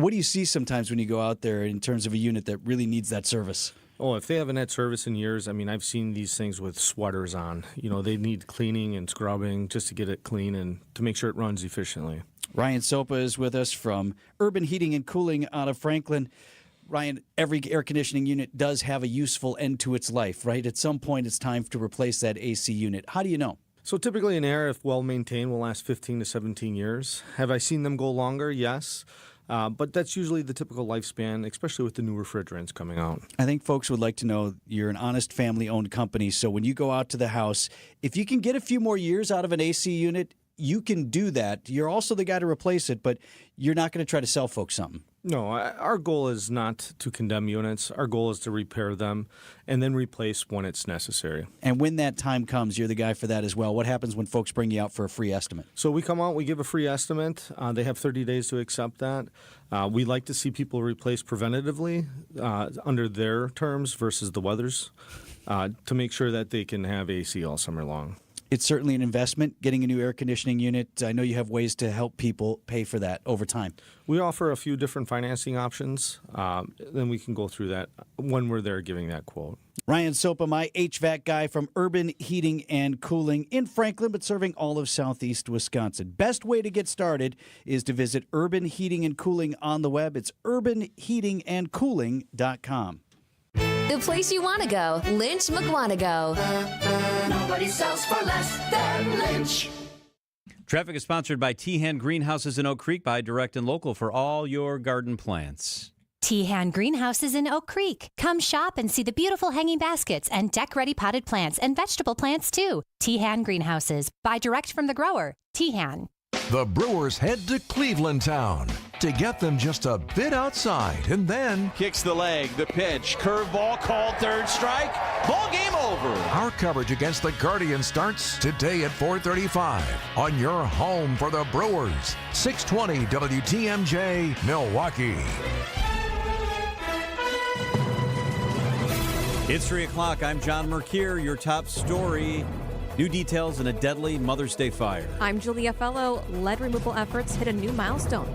What do you see sometimes when you go out there in terms of a unit that really needs that service? Oh, if they haven't had service in years, I've seen these things with sweaters on. They need cleaning and scrubbing just to get it clean and to make sure it runs efficiently. Ryan Sopa is with us from Urban Heating and Cooling out of Franklin. Ryan, every air conditioning unit does have a useful end to its life, right? At some point, it's time to replace that AC unit. How do you know? So typically an air, if well-maintained, will last 15 to 17 years. Have I seen them go longer? Yes. But that's usually the typical lifespan, especially with the new refrigerants coming out. I think folks would like to know you're an honest family-owned company, so when you go out to the house, if you can get a few more years out of an AC unit, you can do that. You're also the guy to replace it, but you're not going to try to sell folks something. No, our goal is not to condemn units. Our goal is to repair them and then replace when it's necessary. And when that time comes, you're the guy for that as well. What happens when folks bring you out for a free estimate? So we come out, we give a free estimate. They have 30 days to accept that. We like to see people replace preventatively under their terms versus the weather's to make sure that they can have AC all summer long. It's certainly an investment, getting a new air conditioning unit. I know you have ways to help people pay for that over time. We offer a few different financing options. Then we can go through that when we're there giving that quote. Ryan Sopa, my HVAC guy from Urban Heating and Cooling in Franklin, but serving all of southeast Wisconsin. Best way to get started is to visit Urban Heating and Cooling on the web. It's urbanheatingandcooling.com. The place you want to go, Lynch McWanago. Nobody sells for less than Lynch. Traffic is sponsored by Tehan Greenhouses in Oak Creek. Buy direct and local for all your garden plants. Tehan Greenhouses in Oak Creek. Come shop and see the beautiful hanging baskets and deck-ready potted plants and vegetable plants, too. Tehan Greenhouses. Buy direct from the grower. Tehan. The Brewers head to Cleveland Town to get them just a bit outside, and then kicks the leg, the pitch, curveball called, third strike, ball game over. Our coverage against the Guardians starts today at 4:35 on your home for the Brewers, 620 WTMJ, Milwaukee. It's 3 o'clock. I'm John Mercure. Your top story. New details in a deadly Mother's Day fire. I'm Julia Fellow. Lead removal efforts hit a new milestone.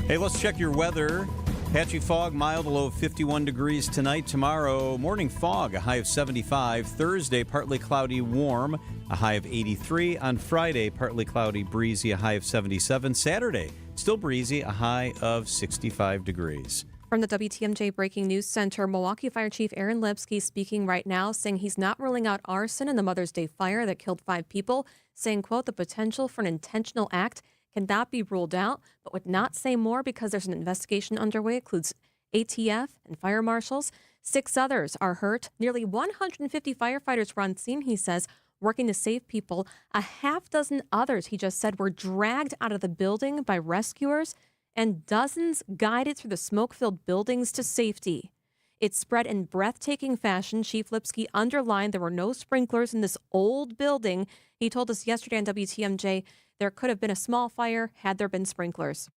Hey, let's check your weather. Patchy fog, mild, low of 51 degrees tonight. Tomorrow, morning fog, a high of 75. Thursday, partly cloudy, warm, a high of 83. On Friday, partly cloudy, breezy, a high of 77. Saturday, still breezy, a high of 65 degrees. From the WTMJ Breaking News Center, Milwaukee Fire Chief Aaron Lipsky speaking right now, saying he's not ruling out arson in the Mother's Day fire that killed 5 people, saying, quote, the potential for an intentional act cannot be ruled out, but would not say more because there's an investigation underway. It includes ATF and fire marshals. 6 others are hurt. Nearly 150 firefighters were on scene, he says, working to save people. A half dozen others, he just said, were dragged out of the building by rescuers, and dozens guided through the smoke-filled buildings to safety. It spread in breathtaking fashion. Chief Lipsky underlined there were no sprinklers in this old building. He told us yesterday on WTMJ there could have been a small fire had there been sprinklers.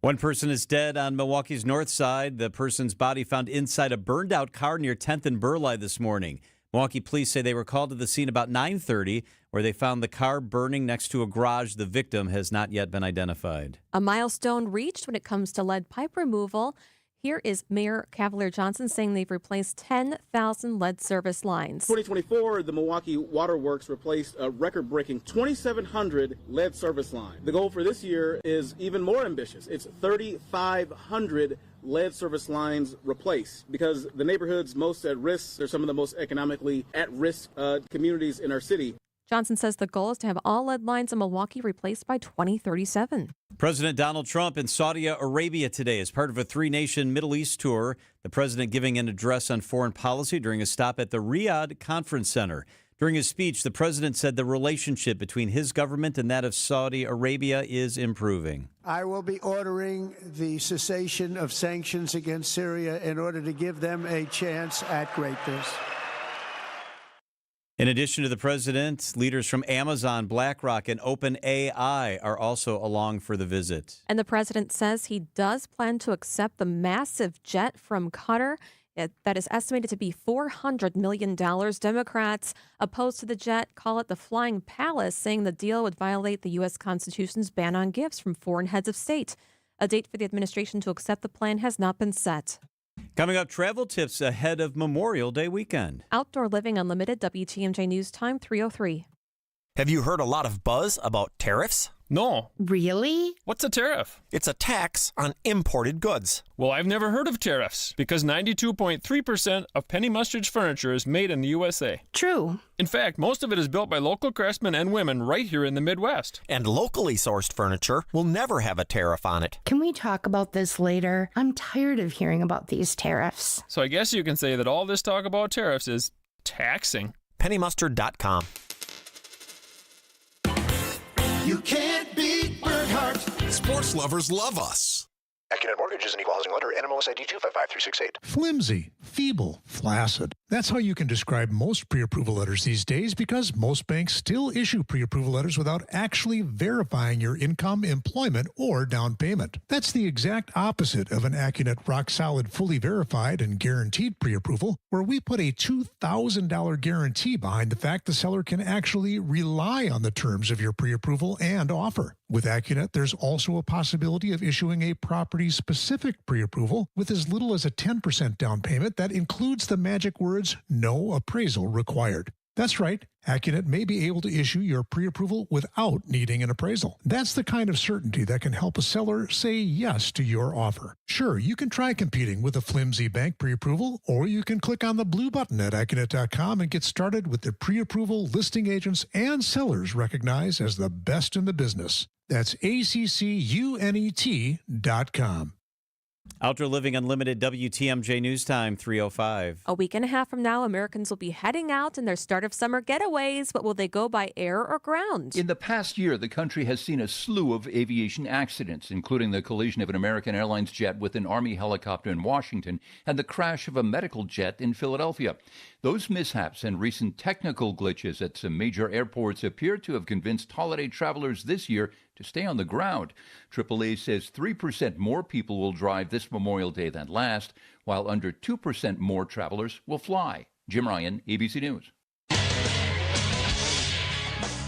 One person is dead on Milwaukee's north side. The person's body found inside a burned-out car near 10th and Burleigh this morning. Milwaukee police say they were called to the scene about 9:30, where they found the car burning next to a garage. The victim has not yet been identified. A milestone reached when it comes to lead pipe removal. Here is Mayor Cavalier Johnson saying they've replaced 10,000 lead service lines. 2024, the Milwaukee Water Works replaced a record-breaking 2,700 lead service lines. The goal for this year is even more ambitious. It's 3,500 lead service lines replaced, because the neighborhoods most at risk are some of the most economically at-risk communities in our city. Johnson says the goal is to have all lead lines in Milwaukee replaced by 2037. President Donald Trump in Saudi Arabia today as part of a 3-nation Middle East tour. The president giving an address on foreign policy during a stop at the Riyadh Conference Center. During his speech, the president said the relationship between his government and that of Saudi Arabia is improving. I will be ordering the cessation of sanctions against Syria in order to give them a chance at greatness. In addition to the president, leaders from Amazon, BlackRock, and OpenAI are also along for the visit. And the president says he does plan to accept the massive jet from Qatar that is estimated to be $400 million. Democrats opposed to the jet call it the Flying Palace, saying the deal would violate the U.S. Constitution's ban on gifts from foreign heads of state. A date for the administration to accept the plan has not been set. Coming up, travel tips ahead of Memorial Day weekend. Outdoor Living Unlimited, WTMJ News Time 3:03. Have you heard a lot of buzz about tariffs? No. Really? What's a tariff? It's a tax on imported goods. Well, I've never heard of tariffs because 92.3% of Penny Mustard's furniture is made in the USA. True. In fact, most of it is built by local craftsmen and women right here in the Midwest. And locally sourced furniture will never have a tariff on it. Can we talk about this later? I'm tired of hearing about these tariffs. So I guess you can say that all this talk about tariffs is taxing. PennyMustard.com. You can't beat Burkhart. Sports lovers love us. Accunet Mortgage is an equal housing lender. NMLS ID 255368. Flimsy, feeble, flaccid. That's how you can describe most pre-approval letters these days because most banks still issue pre-approval letters without actually verifying your income, employment, or down payment. That's the exact opposite of an Accunet rock-solid, fully verified and guaranteed pre-approval, where we put a $2,000 guarantee behind the fact the seller can actually rely on the terms of your pre-approval and offer. With Accunet, there's also a possibility of issuing a property-specific pre-approval with as little as a 10% down payment that includes the magic words, no appraisal required. That's right, Accunet may be able to issue your pre-approval without needing an appraisal. That's the kind of certainty that can help a seller say yes to your offer. Sure, you can try competing with a flimsy bank pre-approval, or you can click on the blue button at Accunet.com and get started with the pre-approval listing agents and sellers recognized as the best in the business. That's ACCUNET.com. Outdoor Living Unlimited, WTMJ News Time 3:05. A week and a half from now, Americans will be heading out in their start of summer getaways, but will they go by air or ground? In the past year, the country has seen a slew of aviation accidents, including the collision of an American Airlines jet with an Army helicopter in Washington and the crash of a medical jet in Philadelphia. Those mishaps and recent technical glitches at some major airports appear to have convinced holiday travelers this year to stay on the ground. AAA says 3% more people will drive this Memorial Day than last, while under 2% more travelers will fly. Jim Ryan, ABC News.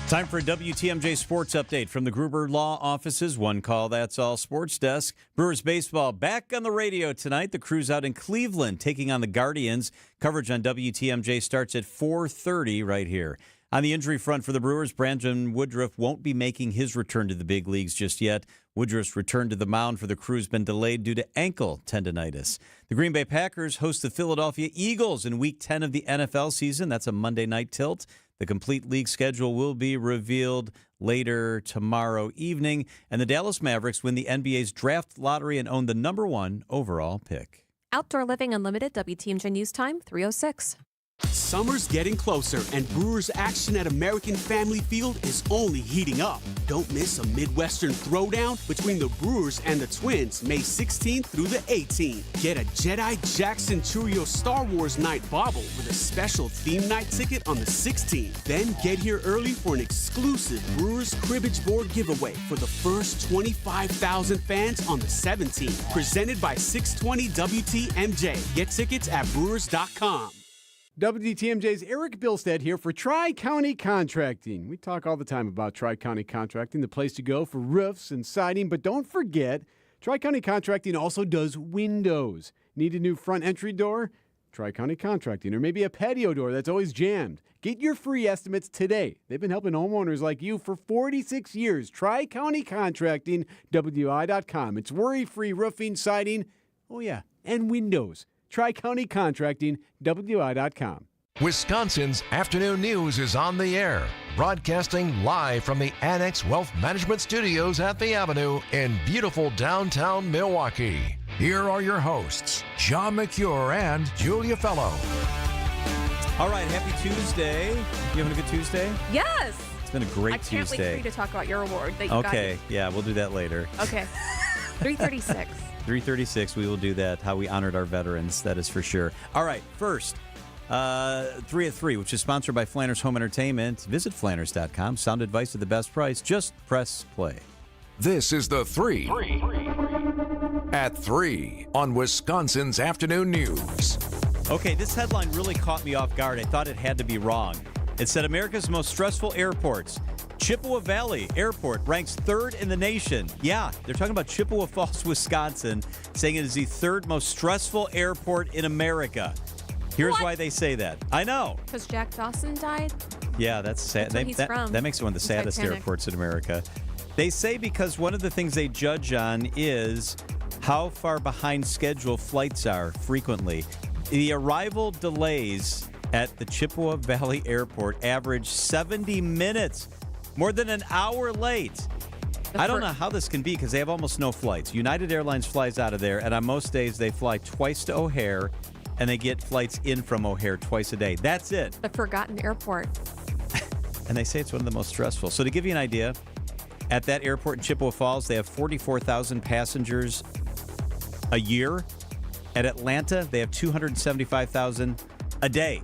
Time for a WTMJ Sports Update from the Gruber Law Offices. One call, that's all. Sports Desk. Brewers baseball back on the radio tonight. The Crew's out in Cleveland taking on the Guardians. Coverage on WTMJ starts at 4:30 right here. On the injury front for the Brewers, Brandon Woodruff won't be making his return to the big leagues just yet. Woodruff's return to the mound for the Crew has been delayed due to ankle tendonitis. The Green Bay Packers host the Philadelphia Eagles in Week 10 of the NFL season. That's a Monday night tilt. The complete league schedule will be revealed later tomorrow evening. And the Dallas Mavericks win the NBA's draft lottery and own the #1 overall pick. Outdoor Living Unlimited, WTMJ News Time 3:06. Summer's getting closer, and Brewers action at American Family Field is only heating up. Don't miss a Midwestern throwdown between the Brewers and the Twins, May 16th through the 18th. Get a Jedi Jack Centurio Star Wars night bauble with a special theme night ticket on the 16th. Then get here early for an exclusive Brewers cribbage board giveaway for the first 25,000 fans on the 17th. Presented by 620 WTMJ. Get tickets at Brewers.com. WTMJ's Eric Bilstead here for Tri-County Contracting. We talk all the time about Tri-County Contracting, the place to go for roofs and siding, but don't forget, Tri-County Contracting also does windows. Need a new front entry door? Tri-County Contracting, or maybe a patio door that's always jammed. Get your free estimates today. They've been helping homeowners like you for 46 years. Tri-County Contracting, WI.com. It's worry-free roofing, siding, and windows. Tri-County Contracting, WI.com. Wisconsin's Afternoon News is on the air, broadcasting live from the Annex Wealth Management Studios at the Avenue in beautiful downtown Milwaukee. Here are your hosts, John McCure and Julia Fellow. All right, happy Tuesday. You having a good Tuesday? Yes. It's been a great Tuesday. I can't wait for you to talk about your award that you got. Okay, yeah, we'll do that later. Okay. 3:36. 3:36, we will do that, how we honored our veterans, that is for sure. All right, first, 3 at 3, which is sponsored by Flanners Home Entertainment. Visit Flanners.com. Sound advice at the best price. Just press play. This is the 3 at 3 on Wisconsin's Afternoon News. Okay, this headline really caught me off guard. I thought it had to be wrong. It said America's most stressful airports. Chippewa Valley Airport ranks 3rd in the nation. Yeah, they're talking about Chippewa Falls, Wisconsin, saying it is the 3rd most stressful airport in America. Here's why they say that. I know. Because Jack Dawson died? Yeah, that's sad. That's where he's from. That makes it one of the saddest Titanic. airports in America. They say because one of the things they judge on is how far behind schedule flights are frequently. The arrival delays at the Chippewa Valley Airport average 70 minutes, more than an hour late. I don't know how this can be because they have almost no flights. United Airlines flies out of there, and on most days they fly twice to O'Hare, and they get flights in from O'Hare twice a day. That's it. The forgotten airport. And they say it's one of the most stressful. So to give you an idea, at that airport in Chippewa Falls, they have 44,000 passengers a year. At Atlanta, they have 275,000 a day.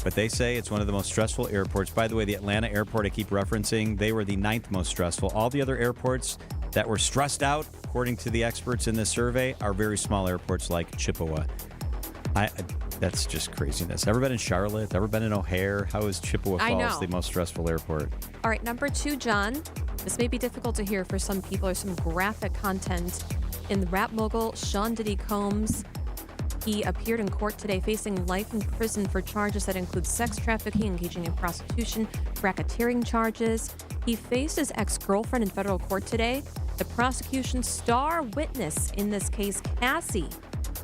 But they say it's one of the most stressful airports. By the way, the Atlanta airport I keep referencing, they were the 9th most stressful. All the other airports that were stressed out, according to the experts in this survey, are very small airports like Chippewa. That's just craziness. Ever been in Charlotte? Ever been in O'Hare? How is Chippewa Falls the most stressful airport? All right, number 2, John. This may be difficult to hear for some people. There's some graphic content in the rap mogul Sean Diddy Combs. He appeared in court today facing life in prison for charges that include sex trafficking, engaging in prostitution, racketeering charges. He faced his ex-girlfriend in federal court today. The prosecution's star witness in this case, Cassie.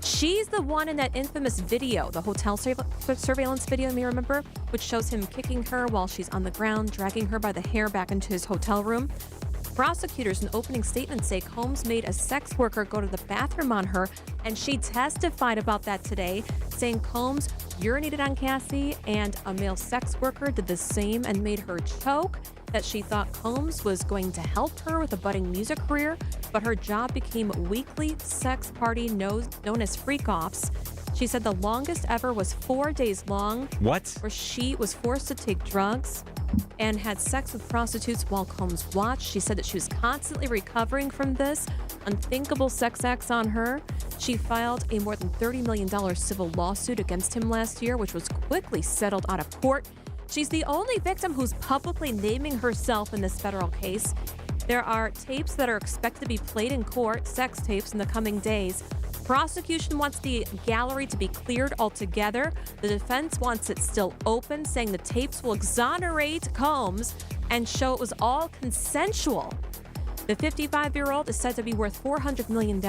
She's the one in that infamous video, the hotel surveillance video, you may remember, which shows him kicking her while she's on the ground, dragging her by the hair back into his hotel room. Prosecutors in opening statements say Combs made a sex worker go to the bathroom on her, and she testified about that today, saying Combs urinated on Cassie and a male sex worker did the same and made her choke, that she thought Combs was going to help her with a budding music career, but her job became weekly sex party known as freak-offs. She said the longest ever was 4 days long. What? Where she was forced to take drugs and had sex with prostitutes while Combs watched. She said that she was constantly recovering from this unthinkable sex acts on her. She filed a more than $30 million civil lawsuit against him last year, which was quickly settled out of court. She's the only victim who's publicly naming herself in this federal case. There are tapes that are expected to be played in court, sex tapes, in the coming days. Prosecution wants the gallery to be cleared altogether. The defense wants it still open, saying the tapes will exonerate Combs and show it was all consensual. The 55-year-old is said to be worth $400 million.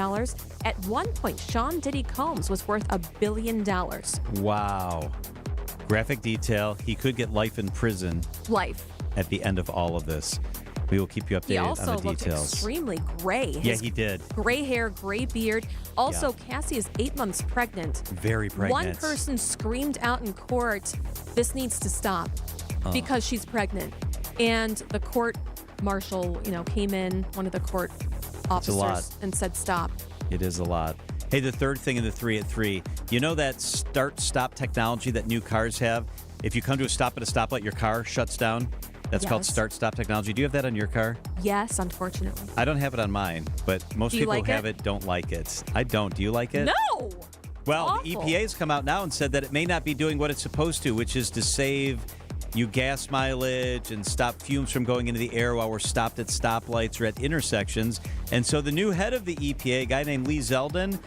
At one point, Sean Diddy Combs was worth $1 billion. Wow. Graphic detail. He could get life in prison. Life. At the end of all of this. We will keep you updated on the details. He also looked extremely gray. Yeah, he did. Gray hair, gray beard. Also, Cassie is 8 months pregnant. Very pregnant. One person screamed out in court, "This needs to stop," because she's pregnant. And the court marshal, came in, one of the court officers, and said, "Stop." It is a lot. Hey, the third thing in the 3 at 3, you know that start-stop technology that new cars have? If you come to a stop at a stoplight, your car shuts down. That's called start-stop technology. Do you have that on your car? Yes, unfortunately. I don't have it on mine, but most people who have it don't like it. I don't. Do you like it? No! Well, the EPA has come out now and said that it may not be doing what it's supposed to, which is to save you gas mileage and stop fumes from going into the air while we're stopped at stoplights or at intersections. And so the new head of the EPA, a guy named Lee Zeldin,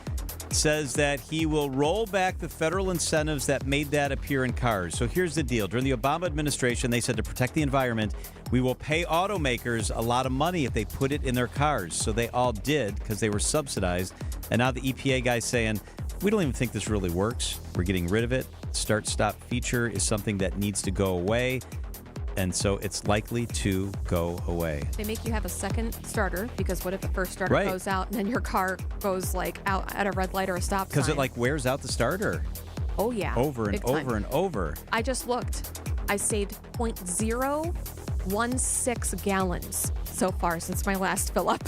says that he will roll back the federal incentives that made that appear in cars. So here's the deal. During the Obama administration, they said to protect the environment, we will pay automakers a lot of money if they put it in their cars. So they all did because they were subsidized. And now the EPA guy's saying, we don't even think this really works. We're getting rid of it. Start-stop feature is something that needs to go away. And so it's likely to go away. They make you have a second starter because what if the first starter goes out and then your car goes out at a red light or a stop sign? Because it wears out the starter. Oh, yeah. Over and over and over. I just looked. I saved 0.016 gallons so far since my last fill up.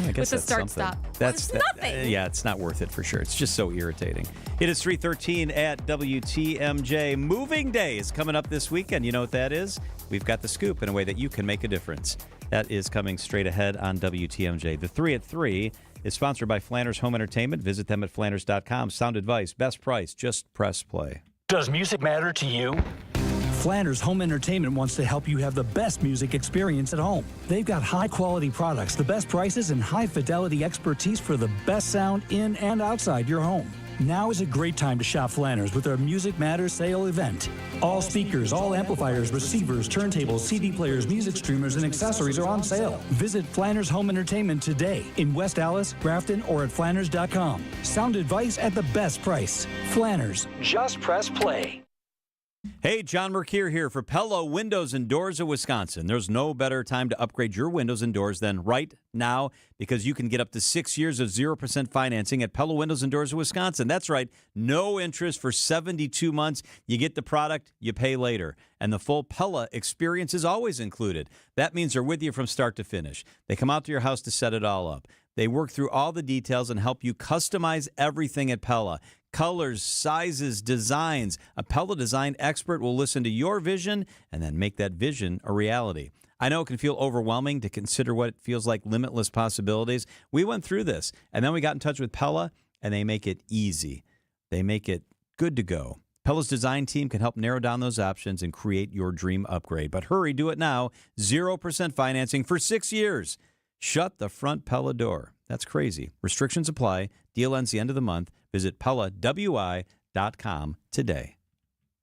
I guess with the that's start-stop. That's nothing. Yeah, it's not worth it for sure. It's just so irritating. It is 3:13 at WTMJ. Moving Day is coming up this weekend. You know what that is? We've got the scoop in a way that you can make a difference. That is coming straight ahead on WTMJ. The 3 at 3 is sponsored by Flanders Home Entertainment. Visit them at flanders.com. Sound advice, best price, just press play. Does music matter to you? Flanders Home Entertainment wants to help you have the best music experience at home. They've got high-quality products, the best prices, and high-fidelity expertise for the best sound in and outside your home. Now is a great time to shop Flanders with their Music Matters sale event. All speakers, all amplifiers, receivers, turntables, CD players, music streamers, and accessories are on sale. Visit Flanders Home Entertainment today in West Allis, Grafton, or at flanders.com. Sound advice at the best price. Flanders. Just press play. Hey, John Mercure here for Pella Windows and Doors of Wisconsin. There's no better time to upgrade your windows and doors than right now, because you can get up to 6 years of 0% financing at Pella Windows and Doors of Wisconsin. That's right, no interest for 72 months. You get the product, you pay later. And the full Pella experience is always included. That means they're with you from start to finish. They come out to your house to set it all up. They work through all the details and help you customize everything at Pella. Colors, sizes, designs. A Pella design expert will listen to your vision and then make that vision a reality. I know it can feel overwhelming to consider what it feels like limitless possibilities. We went through this, and then we got in touch with Pella, and they make it easy. They make it good to go. Pella's design team can help narrow down those options and create your dream upgrade. But hurry, do it now. 0% financing for 6 years. Shut the front Pella door. That's crazy. Restrictions apply. Deal ends the end of the month. Visit PellaWI.com today.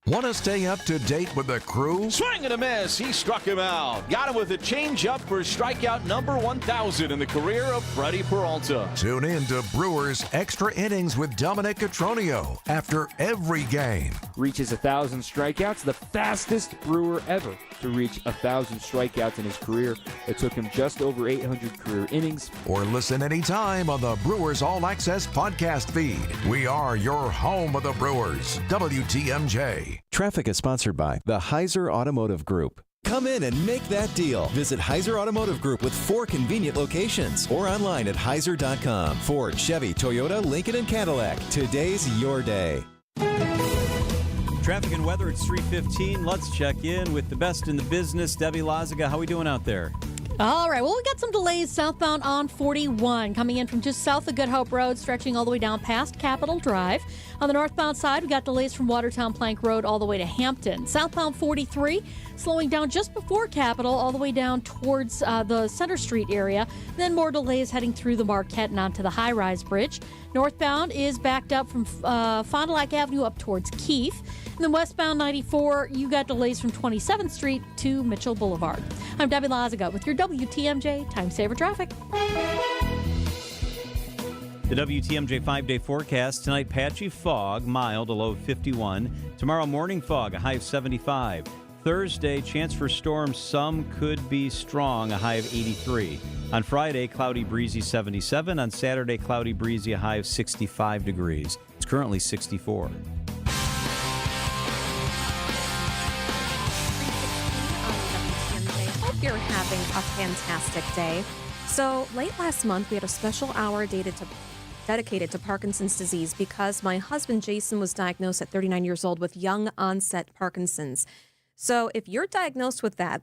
Want to stay up to date with the crew? Swing and a miss. He struck him out. Got him with a changeup for strikeout number 1,000 in the career of Freddie Peralta. Tune in to Brewers Extra Innings with Dominic Cotroneo after every game. Reaches 1,000 strikeouts, the fastest Brewer ever to reach 1,000 strikeouts in his career. It took him just over 800 career innings. Or listen anytime on the Brewers All Access podcast feed. We are your home of the Brewers, WTMJ. Traffic is sponsored by the Heiser Automotive Group. Come in and make that deal. Visit Heiser Automotive Group with 4 convenient locations or online at heiser.com. Ford, Chevy, Toyota, Lincoln, and Cadillac. Today's your day. Traffic and weather, it's 3:15. Let's check in with the best in the business. Debbie Lazaga, how are we doing out there? All right, well, we got some delays southbound on 41 coming in from just south of Good Hope Road, stretching all the way down past Capitol Drive. On the northbound side, we got delays from Watertown Plank Road all the way to Hampton. Southbound 43 slowing down just before Capitol all the way down towards the Center Street area. Then more delays heading through the Marquette and onto the high-rise bridge. Northbound is backed up from Fond du Lac Avenue up towards Keefe. And then westbound 94, you got delays from 27th Street to Mitchell Boulevard. I'm Debbie Lazaga with your WTMJ Time Saver Traffic. The WTMJ 5-day forecast. Tonight, patchy fog, mild, a low of 51. Tomorrow, morning fog, a high of 75. Thursday, chance for storms. Some could be strong, a high of 83. On Friday, cloudy, breezy, 77. On Saturday, cloudy, breezy, a high of 65 degrees. It's currently 64. Hope you're having a fantastic day. So late last month, we had a special hour dedicated to Parkinson's disease because my husband Jason was diagnosed at 39 years old with young onset Parkinson's. So if you're diagnosed with that,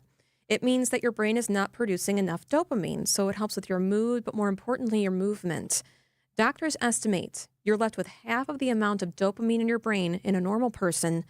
it means that your brain is not producing enough dopamine. So it helps with your mood, but more importantly, your movement. Doctors estimate you're left with half of the amount of dopamine in your brain in a normal person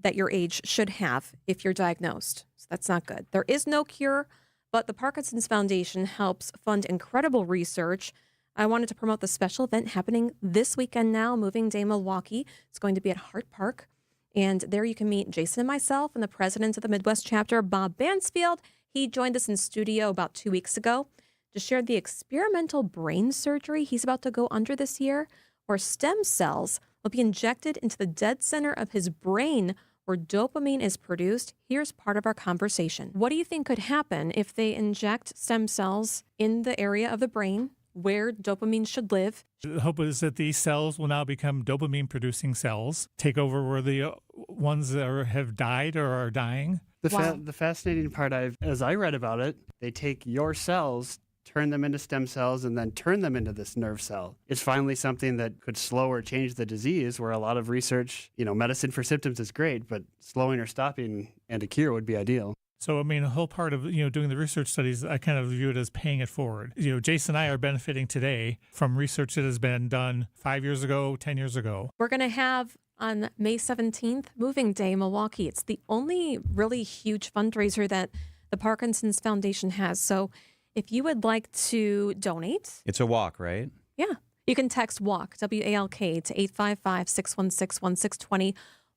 that your age should have if you're diagnosed. So that's not good. There is no cure, but the Parkinson's Foundation helps fund incredible research. I wanted to promote the special event happening this weekend now, Moving Day Milwaukee. It's going to be at Hart Park. And there you can meet Jason and myself and the president of the Midwest chapter, Bob Bansfield. He joined us in studio about 2 weeks ago to share the experimental brain surgery he's about to go under this year, where stem cells will be injected into the dead center of his brain where dopamine is produced. Here's part of our conversation. What do you think could happen if they inject stem cells in the area of the brain where dopamine should live? The hope is that these cells will now become dopamine-producing cells, take over where the ones that have died or are dying. The fascinating part, as I read about it, they take your cells turn them into stem cells, and then turn them into this nerve cell. It's finally something that could slow or change the disease, where a lot of research, medicine for symptoms is great, but slowing or stopping and a cure would be ideal. So, I mean, a whole part of, doing the research studies, I kind of view it as paying it forward. Jason and I are benefiting today from research that has been done 5 years ago, 10 years ago. We're going to have on May 17th, Moving Day, Milwaukee. It's the only really huge fundraiser that the Parkinson's Foundation has. So if you would like to donate. It's a walk, right? Yeah. You can text WALK, W-A-L-K, to 855-616-1620.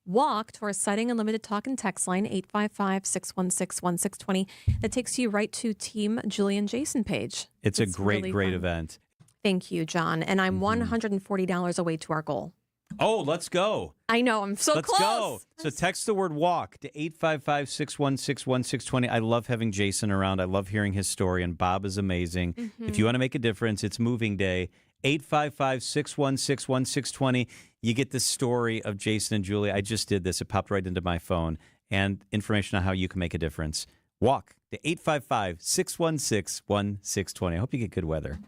WALK to our Sighting Unlimited talk and text line, 855-616-1620. That takes you right to Team Julie and Jason page. It's a great really event. Thank you, John. And I'm $140 away to our goal. Oh, let's go. I know. I'm so Let's close. go. So text the word WALK to 855-616-1620. I love having Jason around. I love hearing his story, and Bob is amazing. If you want to make a difference, it's Moving Day. 855-616-1620. You get the story of Jason and Julie. I just did this. It popped right into my phone. And information on how you can make a difference. WALK to 855-616-1620. I hope you get good weather.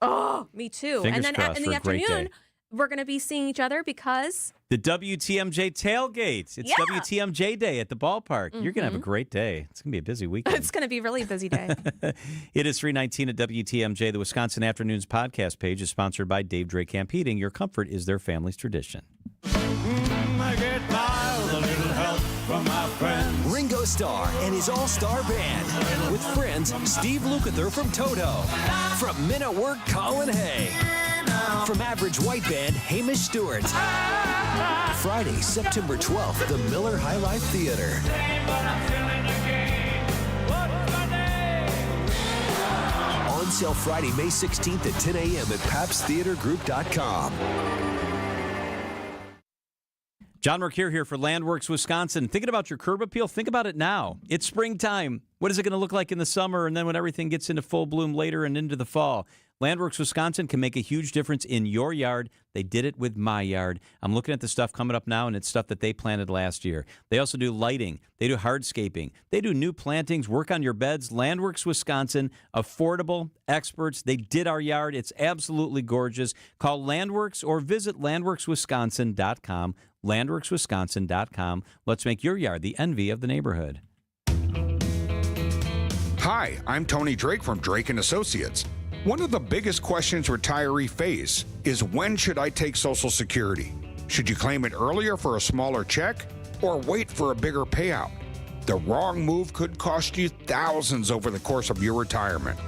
Oh, me too. Fingers and then crossed in for the a great afternoon, day. we're going to be seeing each other because the WTMJ tailgate. It's WTMJ Day at the ballpark. You're going to have a great day. It's going to be a busy weekend. It's going to be a really busy day. It is 3:19 at WTMJ. The Wisconsin Afternoons podcast page is sponsored by Dave Drake Camp Heating. Your comfort is their family's tradition. I get by with a little help from my friends. Ringo Starr and his all-star band. With friends, Steve Lukather from Toto. From Men at Work, Colin Hay. From Average White Band, Hamish Stewart. Friday, September 12th, the Miller High Life Theater. On sale Friday, May 16th at 10 a.m. at PapsTheaterGroup.com. John Mercure here for Landworks Wisconsin. Thinking about your curb appeal? Think about it now. It's springtime. What is it going to look like in the summer and then when everything gets into full bloom later and into the fall? Landworks Wisconsin can make a huge difference in your yard. They did it with my yard. I'm looking at the stuff coming up now, and it's stuff that they planted last year. They also do lighting. They do hardscaping. They do new plantings, work on your beds. Landworks Wisconsin, affordable experts. They did our yard. It's absolutely gorgeous. Call Landworks or visit landworkswisconsin.com. landworkswisconsin.com. Let's make your yard the envy of the neighborhood. Hi, I'm Tony Drake from Drake & Associates. One of the biggest questions retirees face is, when should I take Social Security? Should you claim it earlier for a smaller check or wait for a bigger payout? The wrong move could cost you thousands over the course of your retirement.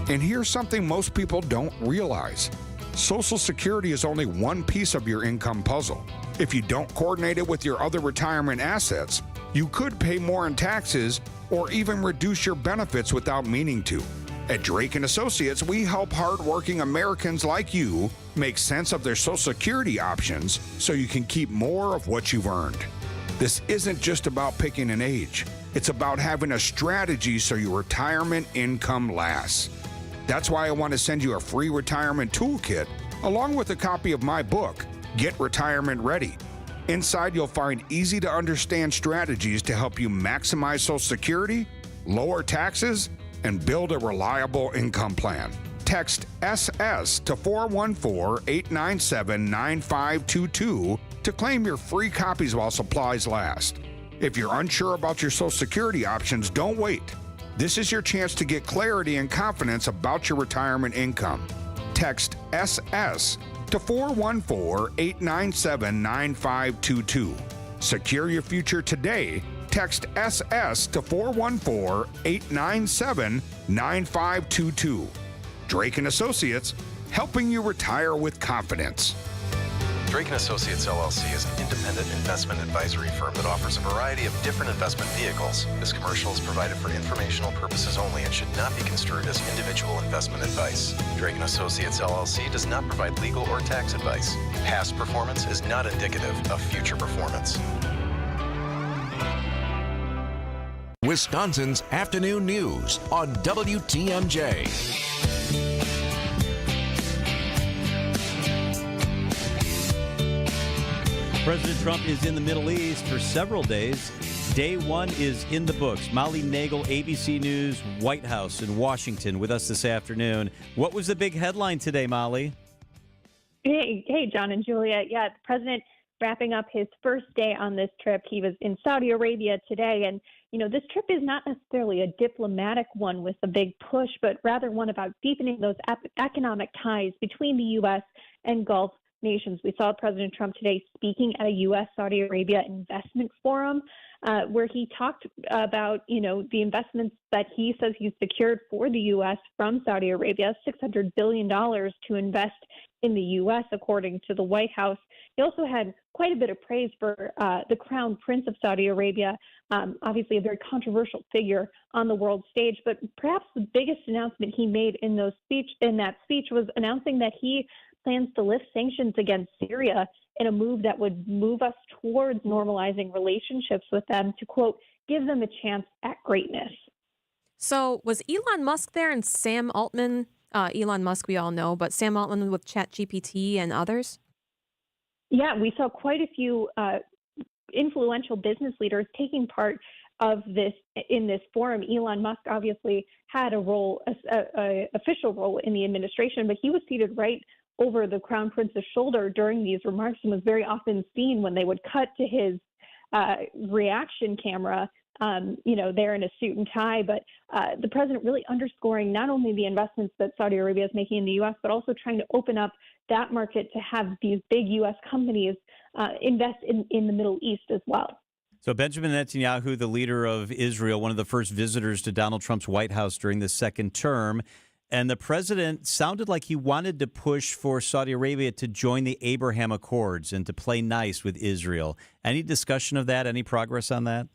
And here's something most people don't realize. Social Security is only one piece of your income puzzle. If you don't coordinate it with your other retirement assets, you could pay more in taxes or even reduce your benefits without meaning to. At Drake & Associates, we help hardworking Americans like you make sense of their Social Security options so you can keep more of what you've earned. This isn't just about picking an age. It's about having a strategy so your retirement income lasts. That's why I want to send you a free retirement toolkit along with a copy of my book, Get Retirement Ready. Inside, you'll find easy-to-understand strategies to help you maximize Social Security, lower taxes, and build a reliable income plan. Text SS to 414-897-9522 to claim your free copies while supplies last. If you're unsure about your Social Security options, don't wait. This is your chance to get clarity and confidence about your retirement income. Text SS to 414-897-9522. Secure your future today. Text SS to 414-897-9522. Drake & Associates, helping you retire with confidence. Drake & Associates LLC is an independent investment advisory firm that offers a variety of different investment vehicles. This commercial is provided for informational purposes only and should not be construed as individual investment advice. Drake & Associates LLC does not provide legal or tax advice. Past performance is not indicative of future performance. Wisconsin's afternoon news on WTMJ. President Trump is in the Middle East for several days. Day one is in the books. Molly Nagel, ABC News, White House in Washington with us this afternoon. What was the big headline today, Molly? Hey, John and Julia. Yeah, the president wrapping up his first day on this trip. He was in Saudi Arabia today. And, this trip is not necessarily a diplomatic one with a big push, but rather one about deepening those economic ties between the U.S. and Gulf nations. We saw President Trump today speaking at a U.S.-Saudi Arabia investment forum where he talked about, the investments that he says he's secured for the U.S. from Saudi Arabia, $600 billion to invest in the U.S., according to the White House. He also had quite a bit of praise for the Crown Prince of Saudi Arabia, obviously a very controversial figure on the world stage. But perhaps the biggest announcement he made in that speech was announcing that he plans to lift sanctions against Syria in a move that would move us towards normalizing relationships with them to, quote, give them a chance at greatness. So was Elon Musk there and Sam Altman? Elon Musk, we all know, but Sam Altman with ChatGPT and others? Yeah, we saw quite a few influential business leaders taking part of this in this forum. Elon Musk obviously had a role, a official role in the administration, but he was seated right over the Crown Prince's shoulder during these remarks and was very often seen when they would cut to his reaction camera, there in a suit and tie. But the president really underscoring not only the investments that Saudi Arabia is making in the U.S., but also trying to open up that market to have these big U.S. companies invest in the Middle East as well. So Benjamin Netanyahu, the leader of Israel, one of the first visitors to Donald Trump's White House during the second term, and the president sounded like he wanted to push for Saudi Arabia to join the Abraham Accords and to play nice with Israel. Any discussion of that? Any progress on that?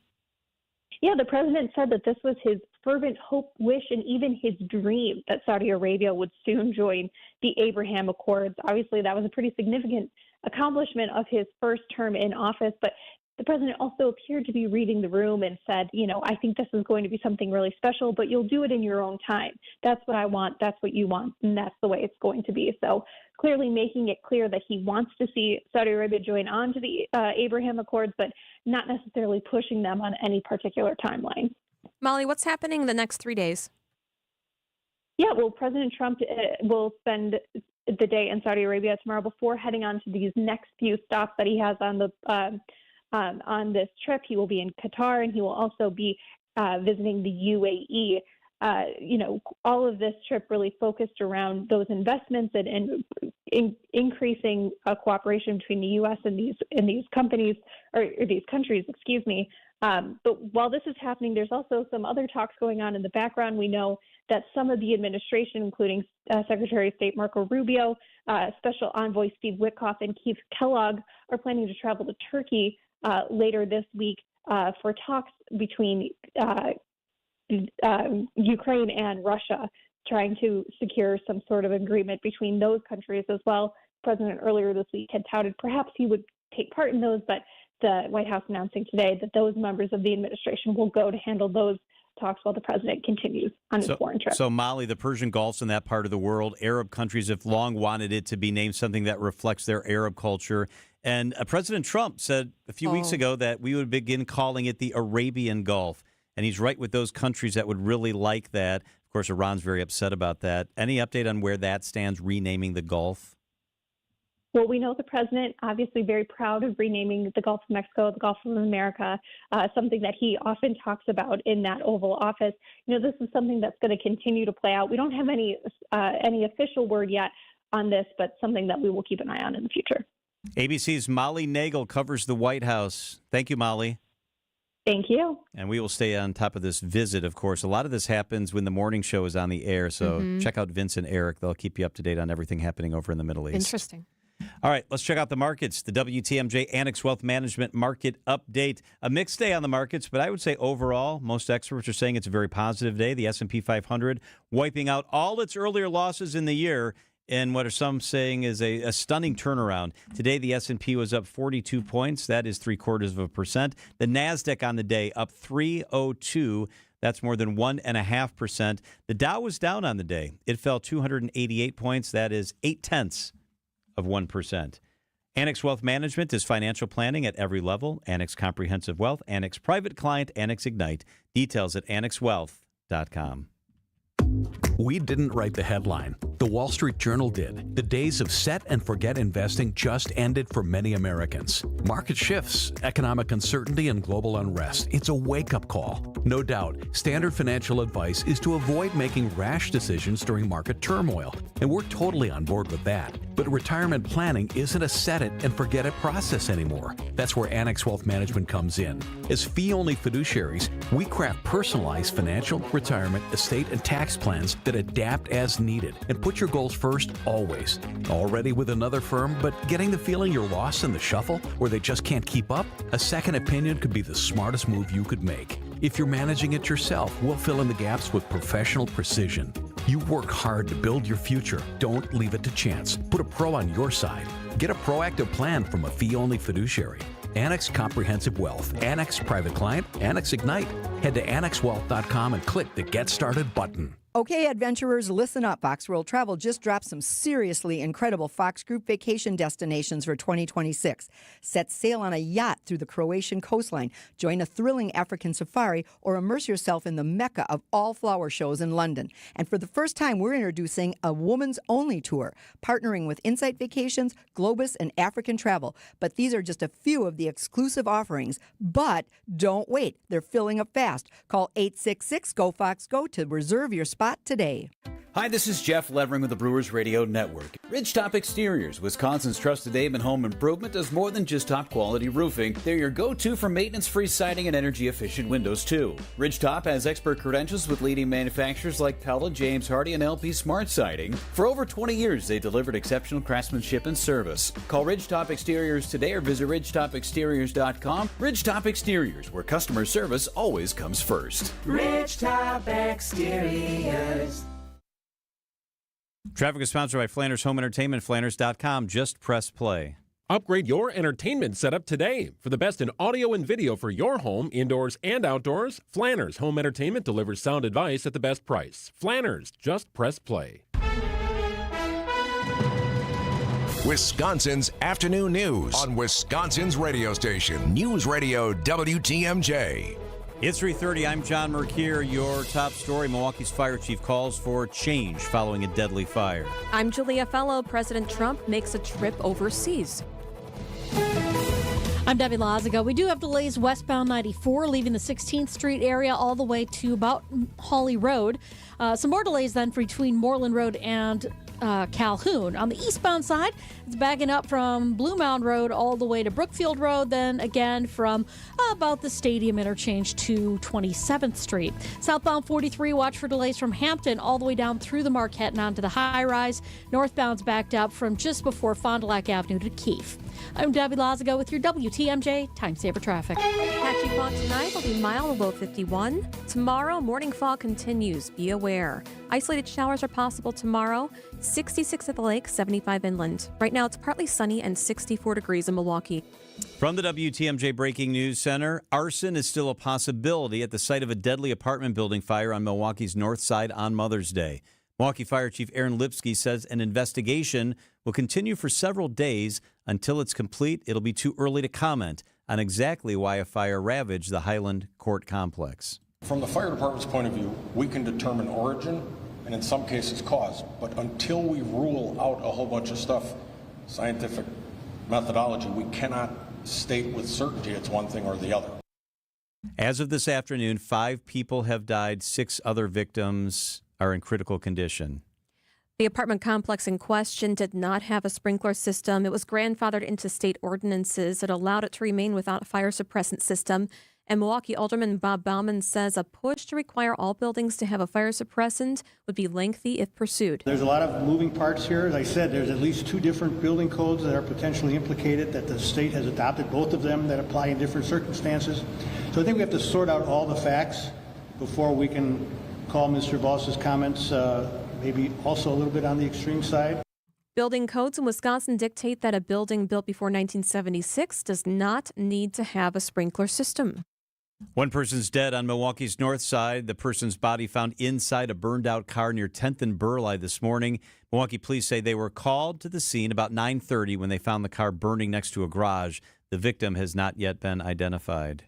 Yeah, the president said that this was his fervent hope, wish, and even his dream that Saudi Arabia would soon join the Abraham Accords. Obviously, that was a pretty significant accomplishment of his first term in office, but the president also appeared to be reading the room and said, I think this is going to be something really special, but you'll do it in your own time. That's what I want. That's what you want. And that's the way it's going to be. So clearly making it clear that he wants to see Saudi Arabia join on to the Abraham Accords, but not necessarily pushing them on any particular timeline. Molly, what's happening the next 3 days? Yeah, well, President Trump will spend the day in Saudi Arabia tomorrow before heading on to these next few stops that he has on this trip. He will be in Qatar, and he will also be visiting the UAE. All of this trip really focused around those investments and increasing cooperation between the U.S. and these companies or these countries. But while this is happening, there's also some other talks going on in the background. We know that some of the administration, including Secretary of State Marco Rubio, Special Envoy Steve Witkoff, and Keith Kellogg, are planning to travel to Turkey later this week for talks between Ukraine and Russia, trying to secure some sort of agreement between those countries as well. The president earlier this week had touted perhaps he would take part in those, but the White House announcing today that those members of the administration will go to handle those talks while the president continues on his foreign trip. So, Molly, the Persian Gulf's in that part of the world. Arab countries have long wanted it to be named something that reflects their Arab culture. And President Trump said a few weeks ago that we would begin calling it the Arabian Gulf. And he's right with those countries that would really like that. Of course, Iran's very upset about that. Any update on where that stands, renaming the Gulf? Well, we know the president obviously very proud of renaming the Gulf of Mexico, the Gulf of America, something that he often talks about in that Oval Office. This is something that's going to continue to play out. We don't have any official word yet on this, but something that we will keep an eye on in the future. ABC's Molly Nagel covers the White House. Thank you, Molly. Thank you. And we will stay on top of this visit, of course. A lot of this happens when the morning show is on the air, so check out Vince and Eric. They'll keep you up to date on everything happening over in the Middle East. Interesting. All right, let's check out the markets. The WTMJ Annex Wealth Management Market Update. A mixed day on the markets, but I would say overall, most experts are saying it's a very positive day. The S&P 500 wiping out all its earlier losses in the year in what are some saying is a stunning turnaround. Today, the S&P was up 42 points. That is 0.75%. The NASDAQ on the day up 302. That's more than 1.5%. The Dow was down on the day. It fell 288 points. That is 0.8%. Annex Wealth Management is financial planning at every level. Annex Comprehensive Wealth, Annex Private Client, Annex Ignite. Details at annexwealth.com. We didn't write the headline. The Wall Street Journal did. The days of set and forget investing just ended for many Americans. Market shifts, economic uncertainty, and global unrest. It's a wake-up call. No doubt, standard financial advice is to avoid making rash decisions during market turmoil, and we're totally on board with that. But retirement planning isn't a set-it-and-forget-it process anymore. That's where Annex Wealth Management comes in. As fee-only fiduciaries, we craft personalized financial, retirement, estate, and tax plans that adapt as needed and put your goals first always. Already with another firm, but getting the feeling you're lost in the shuffle or they just can't keep up? A second opinion could be the smartest move you could make. If you're managing it yourself, we'll fill in the gaps with professional precision. You work hard to build your future. Don't leave it to chance. Put a pro on your side. Get a proactive plan from a fee-only fiduciary. Annex Comprehensive Wealth, Annex Private Client, Annex Ignite. Head to annexwealth.com and click the Get Started button. Okay, adventurers, listen up. Fox World Travel just dropped some seriously incredible Fox Group vacation destinations for 2026. Set sail on a yacht through the Croatian coastline, join a thrilling African safari, or immerse yourself in the mecca of all flower shows in London. And for the first time, we're introducing a woman's-only tour, partnering with Insight Vacations, Globus, and African Travel. But these are just a few of the exclusive offerings. But don't wait. They're filling up fast. Call 866-GO-FOX-GO to reserve your spot today. Hi, this is Jeff Levering with the Brewers Radio Network. Ridgetop Exteriors, Wisconsin's trusted name in home improvement, does more than just top-quality roofing. They're your go-to for maintenance-free siding and energy-efficient windows, too. Ridgetop has expert credentials with leading manufacturers like Pella, James Hardie, and LP Smart Siding. For over 20 years, they delivered exceptional craftsmanship and service. Call Ridgetop Exteriors today or visit ridgetopexteriors.com. Ridgetop Exteriors, where customer service always comes first. Ridgetop Exteriors. Traffic is sponsored by Flanders Home Entertainment, Flanders.com. Just press play. Upgrade your entertainment setup today. For the best in audio and video for your home, indoors and outdoors, Flanders Home Entertainment delivers sound advice at the best price. Flanders, just press play. Wisconsin's afternoon news on Wisconsin's radio station, News Radio WTMJ. It's 3:30. I'm John Mercure. Your top story: Milwaukee's fire chief calls for change following a deadly fire. I'm Julia Fellow. President Trump makes a trip overseas. I'm Debbie Lazago. We do have delays westbound 94, leaving the 16th Street area all the way to about Hawley Road. Some more delays then between Moreland Road and Calhoun. On the eastbound side, it's backing up from Blue Mound Road all the way to Brookfield Road, then again from about the Stadium interchange to 27th Street. Southbound 43, watch for delays from Hampton all the way down through the Marquette and onto the high-rise. Northbound's backed up from just before Fond du Lac Avenue to Keefe. I'm Debbie Lazago with your WTMJ Time Saver Traffic. Patchy fog tonight will be mild, low 51. Tomorrow, morning fog continues. Be aware. Isolated showers are possible tomorrow. 66 at the lake, 75 inland. Right now, it's partly sunny and 64 degrees in Milwaukee. From the WTMJ Breaking News Center, arson is still a possibility at the site of a deadly apartment building fire on Milwaukee's north side on Mother's Day. Milwaukee Fire Chief Aaron Lipsky says an investigation will continue for several days. Until it's complete, it'll be too early to comment on exactly why a fire ravaged the Highland Court complex. From the fire department's point of view, we can determine origin and in some cases cause, but until we rule out a whole bunch of stuff, scientific methodology, we cannot state with certainty it's one thing or the other. As of this afternoon, 5 people have died. 6 other victims are in critical condition. The apartment complex in question did not have a sprinkler system. It was grandfathered into state ordinances that allowed it to remain without a fire suppressant system. And Milwaukee Alderman Bob Bauman says a push to require all buildings to have a fire suppressant would be lengthy if pursued. There's a lot of moving parts here. As I said, there's at least 2 different building codes that are potentially implicated, that the state has adopted, both of them that apply in different circumstances. So I think we have to sort out all the facts before we can call Mr. Voss's comments maybe also a little bit on the extreme side. Building codes in Wisconsin dictate that a building built before 1976 does not need to have a sprinkler system. One person's dead on Milwaukee's north side. The person's body found inside a burned-out car near 10th and Burleigh this morning. Milwaukee police say they were called to the scene about 9:30 when they found the car burning next to a garage. The victim has not yet been identified.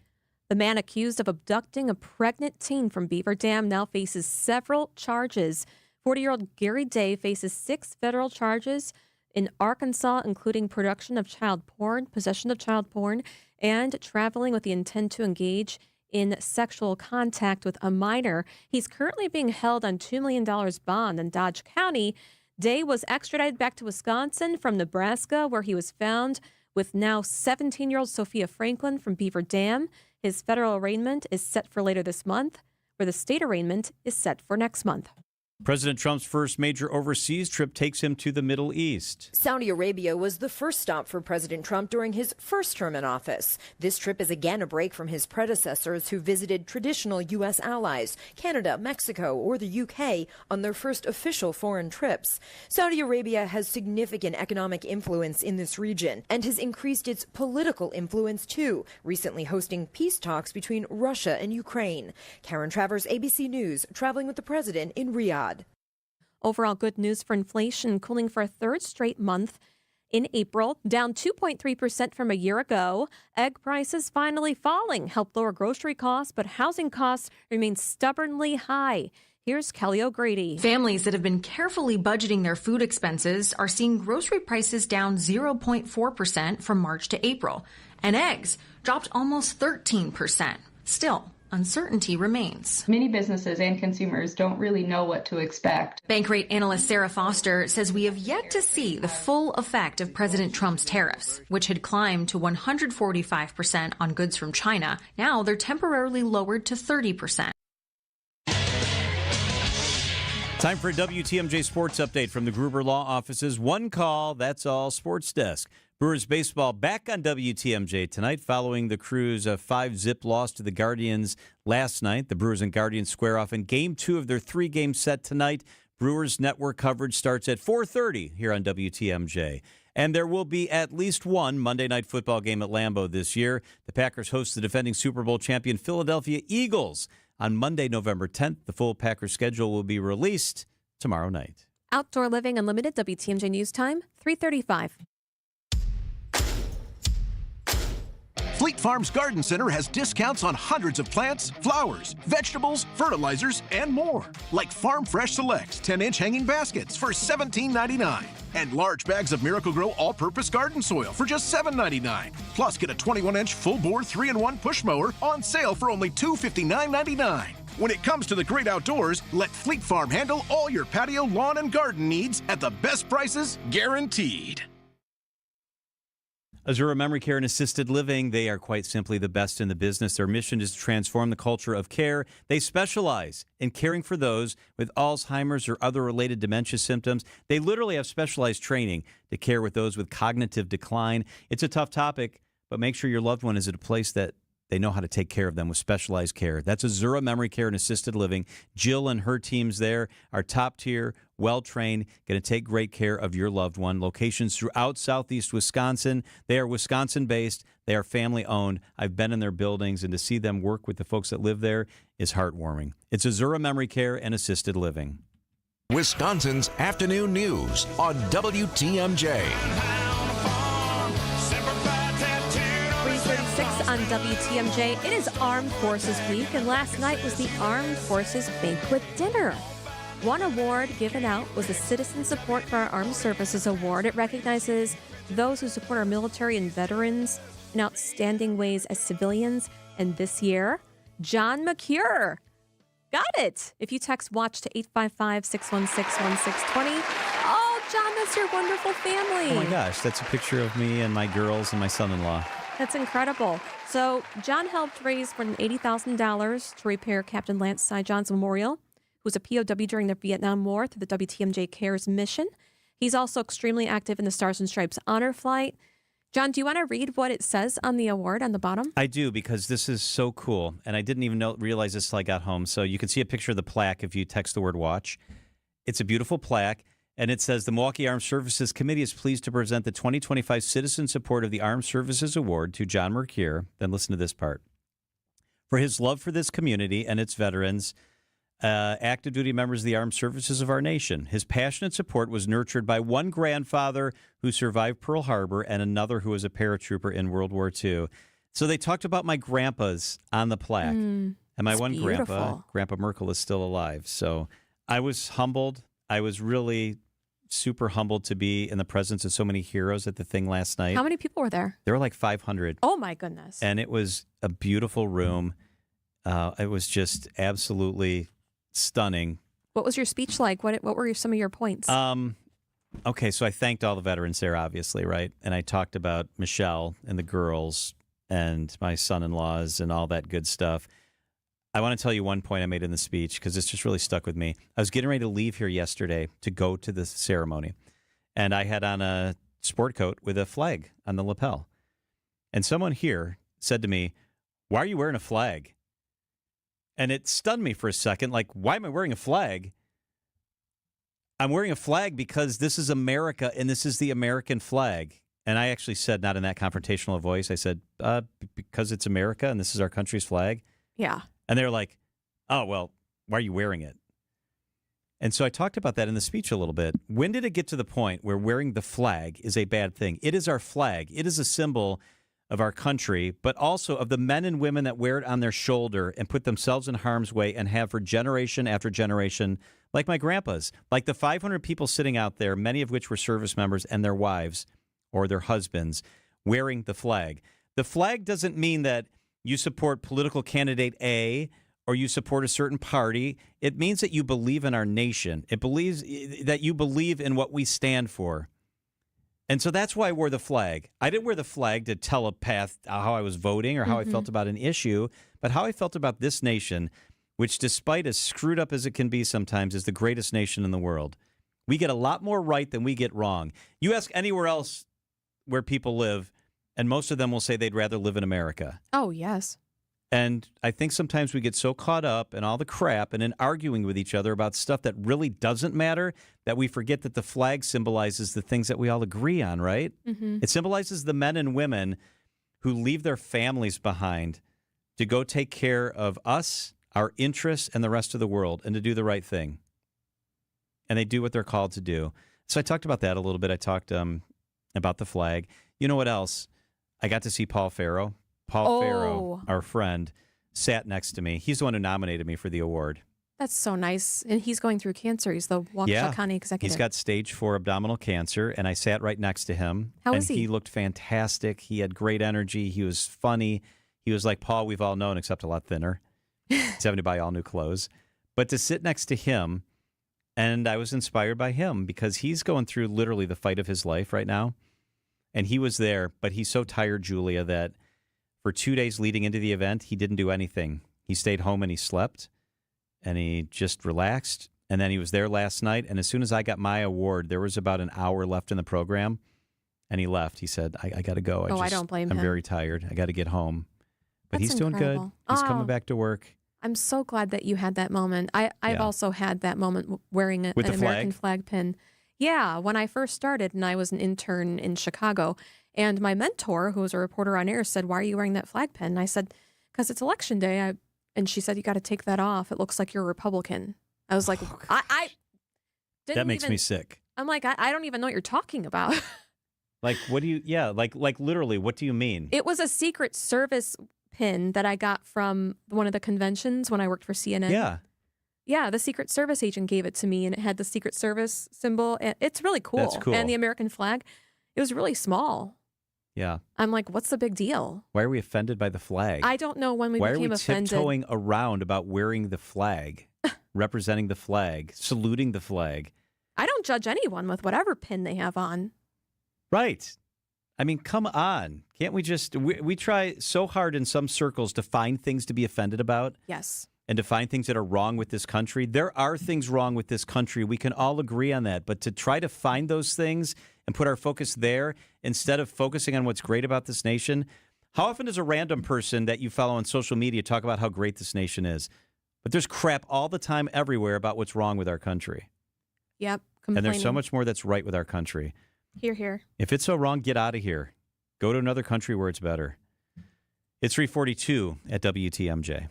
The man accused of abducting a pregnant teen from Beaver Dam now faces several charges. 40-year-old Gary Day faces 6 federal charges in Arkansas, including production of child porn, possession of child porn, and traveling with the intent to engage in sexual contact with a minor. He's currently being held on $2 million bond in Dodge County. Day was extradited back to Wisconsin from Nebraska, where he was found with now 17-year-old Sophia Franklin from Beaver Dam. His federal arraignment is set for later this month, where the state arraignment is set for next month. President Trump's first major overseas trip takes him to the Middle East. Saudi Arabia was the first stop for President Trump during his first term in office. This trip is again a break from his predecessors who visited traditional U.S. allies, Canada, Mexico, or the UK on their first official foreign trips. Saudi Arabia has significant economic influence in this region and has increased its political influence too, recently hosting peace talks between Russia and Ukraine. Karen Travers, ABC News, traveling with the president in Riyadh. Overall good news for inflation, cooling for a third straight month in April, down 2.3% from a year ago. Egg prices finally falling helped lower grocery costs, but housing costs remain stubbornly high. Here's Kelly O'Grady. Families that have been carefully budgeting their food expenses are seeing grocery prices down 0.4% from March to April, and eggs dropped almost 13%. Still, uncertainty remains. Many businesses and consumers don't really know what to expect. Bankrate analyst Sarah Foster says we have yet to see the full effect of President Trump's tariffs, which had climbed to 145% on goods from China. Now they're temporarily lowered to 30%. Time for a WTMJ Sports Update from the Gruber Law Office's One Call, That's All Sports Desk. Brewers baseball back on WTMJ tonight following the Crews' 5-zip loss to the Guardians last night. The Brewers and Guardians square off in Game 2 of their 3-game set tonight. Brewers network coverage starts at 4:30 here on WTMJ. And there will be at least one Monday Night Football game at Lambeau this year. The Packers host the defending Super Bowl champion Philadelphia Eagles on Monday, November 10th. The full Packers schedule will be released tomorrow night. Outdoor Living Unlimited, WTMJ News Time, 3:35. Fleet Farms Garden Center has discounts on hundreds of plants, flowers, vegetables, fertilizers, and more. Like Farm Fresh Selects 10-inch hanging baskets for $17.99. And large bags of Miracle-Gro all-purpose garden soil for just $7.99. Plus, get a 21-inch full-bore 3-in-1 push mower on sale for only $259.99. When it comes to the great outdoors, let Fleet Farm handle all your patio, lawn, and garden needs at the best prices guaranteed. Azura Memory Care and Assisted Living, they are quite simply the best in the business. Their mission is to transform the culture of care. They specialize in caring for those with Alzheimer's or other related dementia symptoms. They literally have specialized training to care with those with cognitive decline. It's a tough topic, but make sure your loved one is at a place that they know how to take care of them with specialized care. That's Azura Memory Care and Assisted Living. Jill and her teams there are top tier, well-trained, going to take great care of your loved one. Locations throughout southeast Wisconsin. They are Wisconsin-based. They are family-owned. I've been in their buildings, and to see them work with the folks that live there is heartwarming. It's Azura Memory Care and Assisted Living. Wisconsin's afternoon news on WTMJ. 3:36 on WTMJ. It is Armed Forces Week, and last night was the Armed Forces Banquet Dinner. One award given out was the Citizen Support for Our Armed Services Award. It recognizes those who support our military and veterans in outstanding ways as civilians. And this year, John McCure got it. If you text WATCH to 855-616-1620. Oh, John, that's your wonderful family. Oh, my gosh. That's a picture of me and my girls and my son-in-law. That's incredible. So John helped raise more than $80,000 to repair Captain Lance Cy John's memorial, who was a POW during the Vietnam War through the WTMJ Cares mission. He's also extremely active in the Stars and Stripes Honor Flight. John, do you want to read what it says on the award on the bottom? I do, because this is so cool, and I didn't even realize this till I got home. So you can see a picture of the plaque if you text the word WATCH. It's a beautiful plaque. And it says, the Milwaukee Armed Services Committee is pleased to present the 2025 Citizen Support of the Armed Services Award to John McCure. Then listen to this part. for his love for this community and its veterans, active duty members of the armed services of our nation. His passionate support was nurtured by one grandfather who survived Pearl Harbor and another who was a paratrooper in World War II. So they talked about my grandpas on the plaque. And my one grandpa, Grandpa Merkel, is still alive. So I was humbled. I was really super humbled to be in the presence of so many heroes at the thing last night. How many people were there? There were like 500. Oh, my goodness. And it was a beautiful room. It was just absolutely stunning. What was your speech like? What were some of your points? Okay, so I thanked all the veterans there, obviously, right? And I talked about Michelle and the girls and my son-in-laws and all that good stuff. I want to tell you one point I made in the speech because it's just really stuck with me. I was getting ready to leave here yesterday to go to the ceremony, and I had on a sport coat with a flag on the lapel. And someone here said to me, "Why are you wearing a flag?" And it stunned me for a second. Like, why am I wearing a flag? I'm wearing a flag because this is America, and this is the American flag. And I actually said, not in that confrontational voice, I said, because it's America, and this is our country's flag. Yeah. And they were like, oh, well, why are you wearing it? And so I talked about that in the speech a little bit. When did it get to the point where wearing the flag is a bad thing? It is our flag. It is a symbol of our country, but also of the men and women that wear it on their shoulder and put themselves in harm's way and have for generation after generation, like my grandpas, like the 500 people sitting out there, many of which were service members and their wives or their husbands wearing the flag. The flag doesn't mean that you support political candidate A or you support a certain party. It means that you believe in our nation. It believes that you believe in what we stand for. And so that's why I wore the flag. I didn't wear the flag to telepath how I was voting or how I felt about an issue, but how I felt about this nation, which despite as screwed up as it can be sometimes, is the greatest nation in the world. We get a lot more right than we get wrong. You ask anywhere else where people live, and most of them will say they'd rather live in America. Oh, yes. And I think sometimes we get so caught up in all the crap and in arguing with each other about stuff that really doesn't matter that we forget that the flag symbolizes the things that we all agree on, right? Mm-hmm. It symbolizes the men and women who leave their families behind to go take care of us, our interests, and the rest of the world, and to do the right thing. And they do what they're called to do. So I talked about that a little bit. I talked about the flag. You know what else? I got to see Paul Farrow. Paul Farrow, our friend, sat next to me. He's the one who nominated me for the award. That's so nice. And he's going through cancer. He's the Waukesha County executive. He's got stage 4 abdominal cancer, and I sat right next to him. How is he? And he looked fantastic. He had great energy. He was funny. He was like Paul we've all known, except a lot thinner. He's having to buy all new clothes. But to sit next to him, and I was inspired by him because he's going through literally the fight of his life right now. And he was there, but he's so tired, Julia, that for 2 days leading into the event, he didn't do anything. He stayed home and he slept, and he just relaxed. And then he was there last night, and as soon as I got my award, there was about an hour left in the program, and he left. He said, I got to go. I don't blame him. I'm very tired. I got to get home. But That's he's doing incredible. good. He's coming back to work. I'm so glad that you had that moment. I've also had that moment wearing an American flag pin. Yeah, when I first started, and I was an intern in Chicago, and my mentor, who was a reporter on air, said, "Why are you wearing that flag pin?" And I said, "Because it's election day." And she said, "You got to take that off. It looks like you're a Republican." I was like, I didn't That makes me sick. I'm like, I don't even know what you're talking about. Like, what do you, like literally, what do you mean? It was a Secret Service pin that I got from one of the conventions when I worked for CNN. Yeah. Yeah, the Secret Service agent gave it to me, and it had the Secret Service symbol. And it's really cool. That's cool. And the American flag. It was really small. Yeah. I'm like, what's the big deal? Why are we offended by the flag? I don't know when we became offended. Why are we tiptoeing around about wearing the flag, representing the flag, saluting the flag? I don't judge anyone with whatever pin they have on. Right. I mean, come on. Can't we just, we try so hard in some circles to find things to be offended about. Yes. And to find things that are wrong with this country. There are things wrong with this country. We can all agree on that. But to try to find those things and put our focus there instead of focusing on what's great about this nation. How often does a random person that you follow on social media talk about how great this nation is? But there's crap all the time everywhere about what's wrong with our country. Yep. And there's so much more that's right with our country. Here. If it's so wrong, get out of here. Go to another country where it's better. It's 3:42 at WTMJ.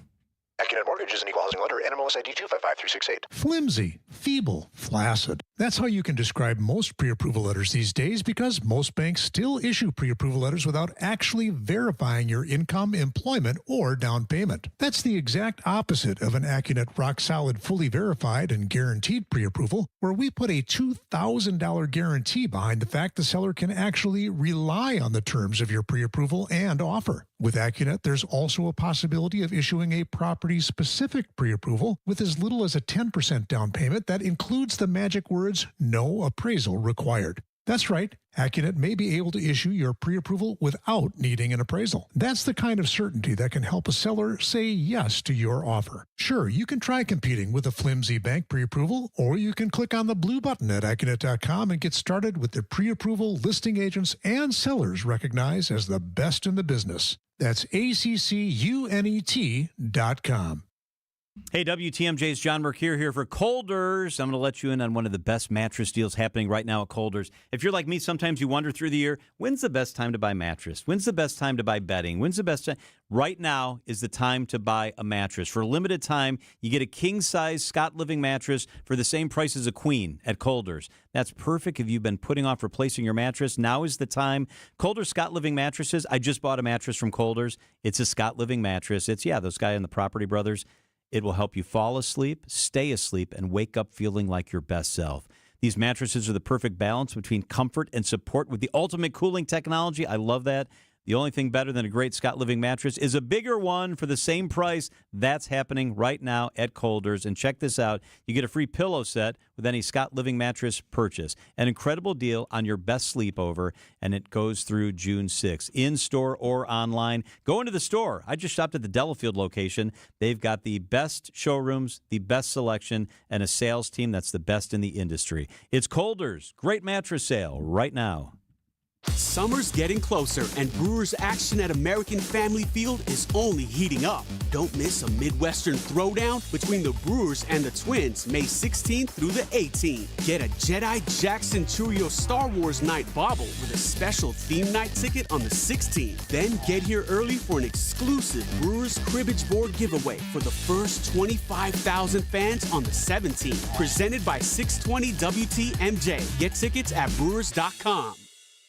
AccuNet Mortgage is an equal housing lender. NMLS ID 255368. Flimsy, feeble, flaccid. That's how you can describe most pre-approval letters these days, because most banks still issue pre-approval letters without actually verifying your income, employment, or down payment. That's the exact opposite of an AccuNet rock-solid, fully verified and guaranteed pre-approval, where we put a $2,000 guarantee behind the fact the seller can actually rely on the terms of your pre-approval and offer. With AccuNet, there's also a possibility of issuing a property-specific pre-approval with as little as a 10% down payment that includes the magic words, no appraisal required. That's right, AccuNet may be able to issue your pre-approval without needing an appraisal. That's the kind of certainty that can help a seller say yes to your offer. Sure, you can try competing with a flimsy bank pre-approval, or you can click on the blue button at AccuNet.com and get started with the pre-approval listing agents and sellers recognized as the best in the business. That's ACCUNET.com. Hey, WTMJ's John Mercure here for Kohlder's. I'm going to let you in on one of the best mattress deals happening right now at Kohlder's. If you're like me, sometimes you wonder through the year, when's the best time to buy mattress? When's the best time to buy bedding? When's the best time? Right now is the time to buy a mattress. For a limited time, you get a king-size Scott Living mattress for the same price as a queen at Kohlder's. That's perfect if you've been putting off replacing your mattress. Now is the time. Kohlder's Scott Living mattresses. I just bought a mattress from Kohlder's. It's a Scott Living mattress. It's, those guys in the Property Brothers. It will help you fall asleep, stay asleep, and wake up feeling like your best self. These mattresses are the perfect balance between comfort and support with the ultimate cooling technology. I love that. The only thing better than a great Scott Living mattress is a bigger one for the same price. That's happening right now at Kohlder's. And check this out. You get a free pillow set with any Scott Living mattress purchase. An incredible deal on your best sleepover, and it goes through June 6th. In-store or online. Go into the store. I just shopped at the Delafield location. They've got the best showrooms, the best selection, and a sales team that's the best in the industry. It's Kohlder's Great Mattress Sale right now. Summer's getting closer, and Brewers action at American Family Field is only heating up. Don't miss a Midwestern throwdown between the Brewers and the Twins, May 16th through the 18th. Get a Jedi Jack Centurio Star Wars Night Bobble with a special theme night ticket on the 16th. Then get here early for an exclusive Brewers Cribbage Board giveaway for the first 25,000 fans on the 17th. Presented by 620 WTMJ. Get tickets at Brewers.com.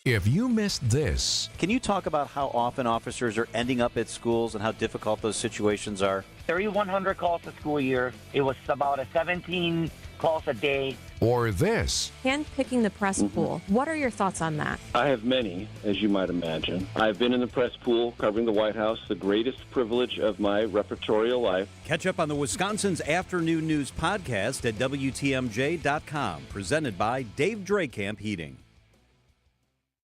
If you missed this, can you talk about how often officers are ending up at schools and how difficult those situations are? 3,100 calls a school year. It was about 17 calls a day. Or this. Handpicking the press pool. What are your thoughts on that? I have many, as you might imagine. I've been in the press pool covering the White House, the greatest privilege of my reportorial life. Catch up on the Wisconsin's Afternoon News podcast at WTMJ.com. Presented by Dave Drakamp Heating.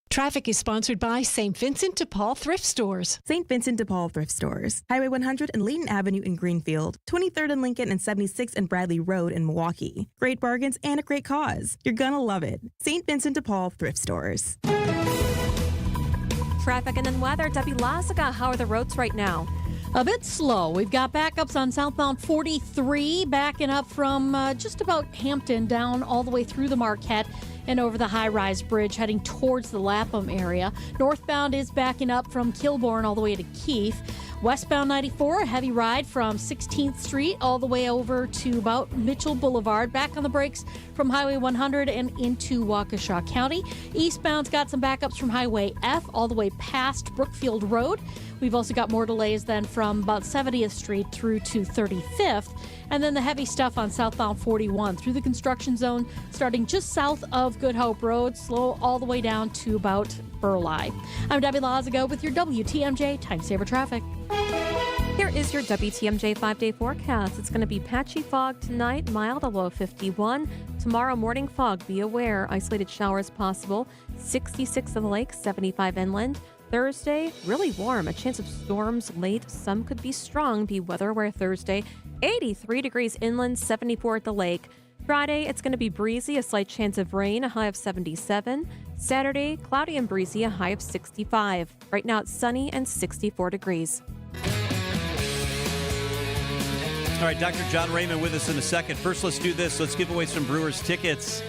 Traffic is sponsored by St. Vincent de Paul Thrift Stores. St. Vincent de Paul Thrift Stores. Highway 100 and Layton Avenue in Greenfield. 23rd and Lincoln and 76th and Bradley Road in Milwaukee. Great bargains and a great cause. You're gonna love it. St. Vincent de Paul Thrift Stores. Traffic and then weather. Debbie Lazaga, how are the roads right now? A bit slow. We've got backups on southbound 43, backing up from just about Hampton down all the way through the Marquette and over the high-rise bridge heading towards the Lapham area. Northbound is backing up from Kilbourne all the way to Keith. Westbound 94, a heavy ride from 16th Street all the way over to about Mitchell Boulevard. Back on the brakes from Highway 100 and into Waukesha County. Eastbound's got some backups from Highway F all the way past Brookfield Road. We've also got more delays then from about 70th Street through to 35th. And then the heavy stuff on southbound 41 through the construction zone, starting just south of Good Hope Road, slow all the way down to about Burleigh. I'm Debbie Lazaga with your WTMJ Time Saver Traffic. Here is your WTMJ 5-day forecast. It's going to be patchy fog tonight, mild, a low 51. Tomorrow morning fog, be aware, isolated showers possible. 66 on the lake, 75 inland. Thursday, really warm, a chance of storms late. Some could be strong. Be weather aware Thursday. 83 degrees inland, 74 at the lake. Friday, it's going to be breezy, a slight chance of rain, a high of 77. Saturday, cloudy and breezy, a high of 65. Right now, it's sunny and 64 degrees. All right, Dr. John Raymond with us in a second. First, let's do this. Let's give away some Brewers tickets.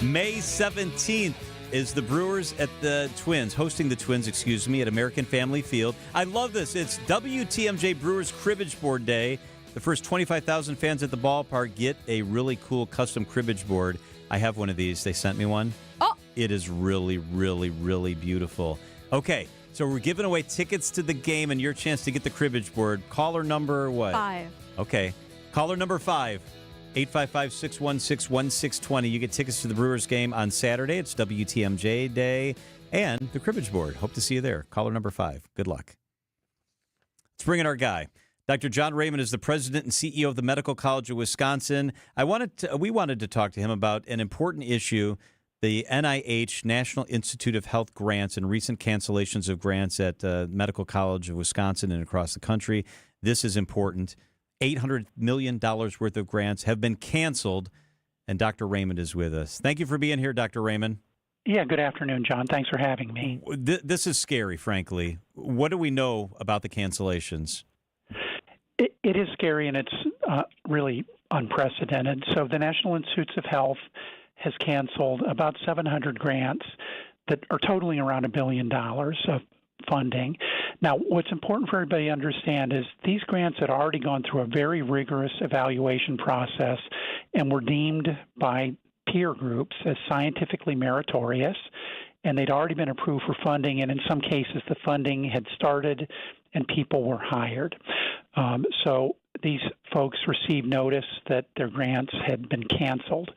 May 17th, is the Brewers at the Twins, hosting the Twins, at American Family Field. I love this. It's WTMJ Brewers Cribbage Board Day. The first 25,000 fans at the ballpark get a really cool custom cribbage board. I have one of these. They sent me one. Oh! It is really, really, really beautiful. Okay, so we're giving away tickets to the game and your chance to get the cribbage board. Caller number what? 5. Okay. Caller number 5, 855-616-1620. You get tickets to the Brewers game on Saturday. It's WTMJ Day and the cribbage board. Hope to see you there. Caller number 5. Good luck. Let's bring in our guy. Dr. John Raymond is the president and CEO of the Medical College of Wisconsin. We wanted to talk to him about an important issue, the NIH, National Institute of Health grants, and recent cancellations of grants at Medical College of Wisconsin and across the country. This is important. $800 million worth of grants have been canceled, and Dr. Raymond is with us. Thank you for being here, Dr. Raymond. Yeah, good afternoon, John. Thanks for having me. This is scary, frankly. What do we know about the cancellations? It is scary, and it's really unprecedented. So the National Institutes of Health has canceled about 700 grants that are totaling around $1 billion of funding. Now, what's important for everybody to understand is these grants had already gone through a very rigorous evaluation process and were deemed by peer groups as scientifically meritorious, and they'd already been approved for funding, and in some cases the funding had started and people were hired. So these folks received notice that their grants had been canceled.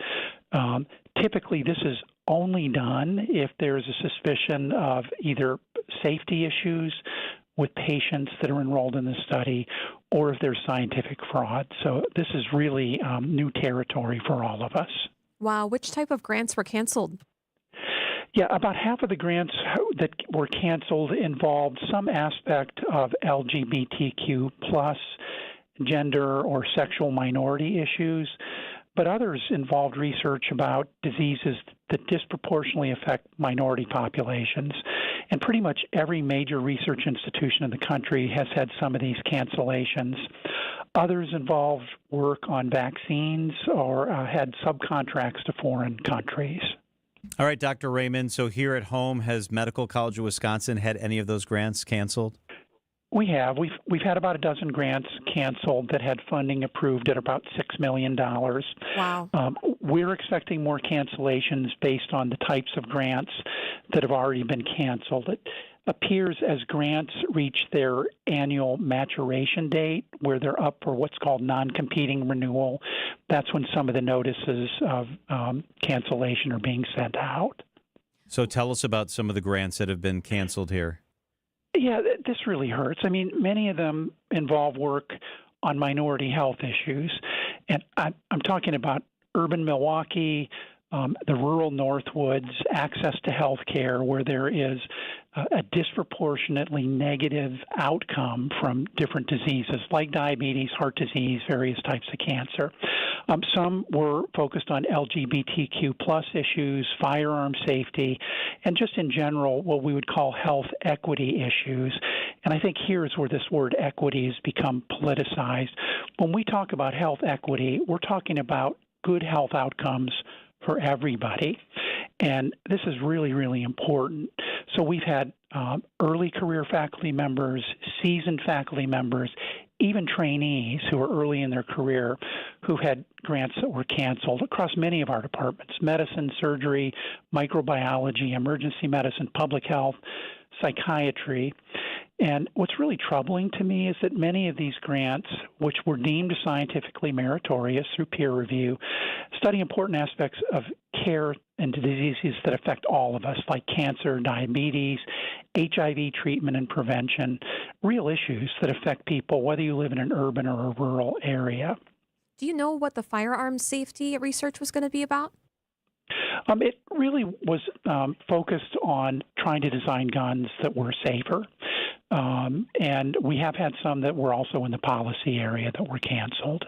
Typically, this is only done if there's a suspicion of either safety issues with patients that are enrolled in the study or if there's scientific fraud. So this is really new territory for all of us. Wow. Which type of grants were canceled? Yeah, about half of the grants that were canceled involved some aspect of LGBTQ plus gender or sexual minority issues, but others involved research about diseases that disproportionately affect minority populations. And pretty much every major research institution in the country has had some of these cancellations. Others involved work on vaccines or had subcontracts to foreign countries. All right, Dr. Raymond, so here at home, has Medical College of Wisconsin had any of those grants canceled? We have. We've had about a dozen grants canceled that had funding approved at about $6 million. Wow. We're expecting more cancellations based on the types of grants that have already been canceled. It appears as grants reach their annual maturation date, where they're up for what's called non-competing renewal, that's when some of the notices of cancellation are being sent out. So tell us about some of the grants that have been canceled here. Yeah, this really hurts. I mean, many of them involve work on minority health issues. And I'm talking about urban Milwaukee, the rural Northwoods, access to health care, where there is a disproportionately negative outcome from different diseases like diabetes, heart disease, various types of cancer. Some were focused on LGBTQ plus issues, firearm safety, and just in general what we would call health equity issues. And I think here's where this word equity has become politicized. When we talk about health equity, we're talking about good health outcomes for everybody. And this is really, really important. So we've had early career faculty members, seasoned faculty members, even trainees who are early in their career who had grants that were canceled across many of our departments: medicine, surgery, microbiology, emergency medicine, public health, psychiatry. And what's really troubling to me is that many of these grants, which were deemed scientifically meritorious through peer review, study important aspects of care and diseases that affect all of us, like cancer, diabetes, HIV treatment and prevention, real issues that affect people, whether you live in an urban or a rural area. Do you know what the firearm safety research was going to be about? It really was focused on trying to design guns that were safer. And we have had some that were also in the policy area that were canceled.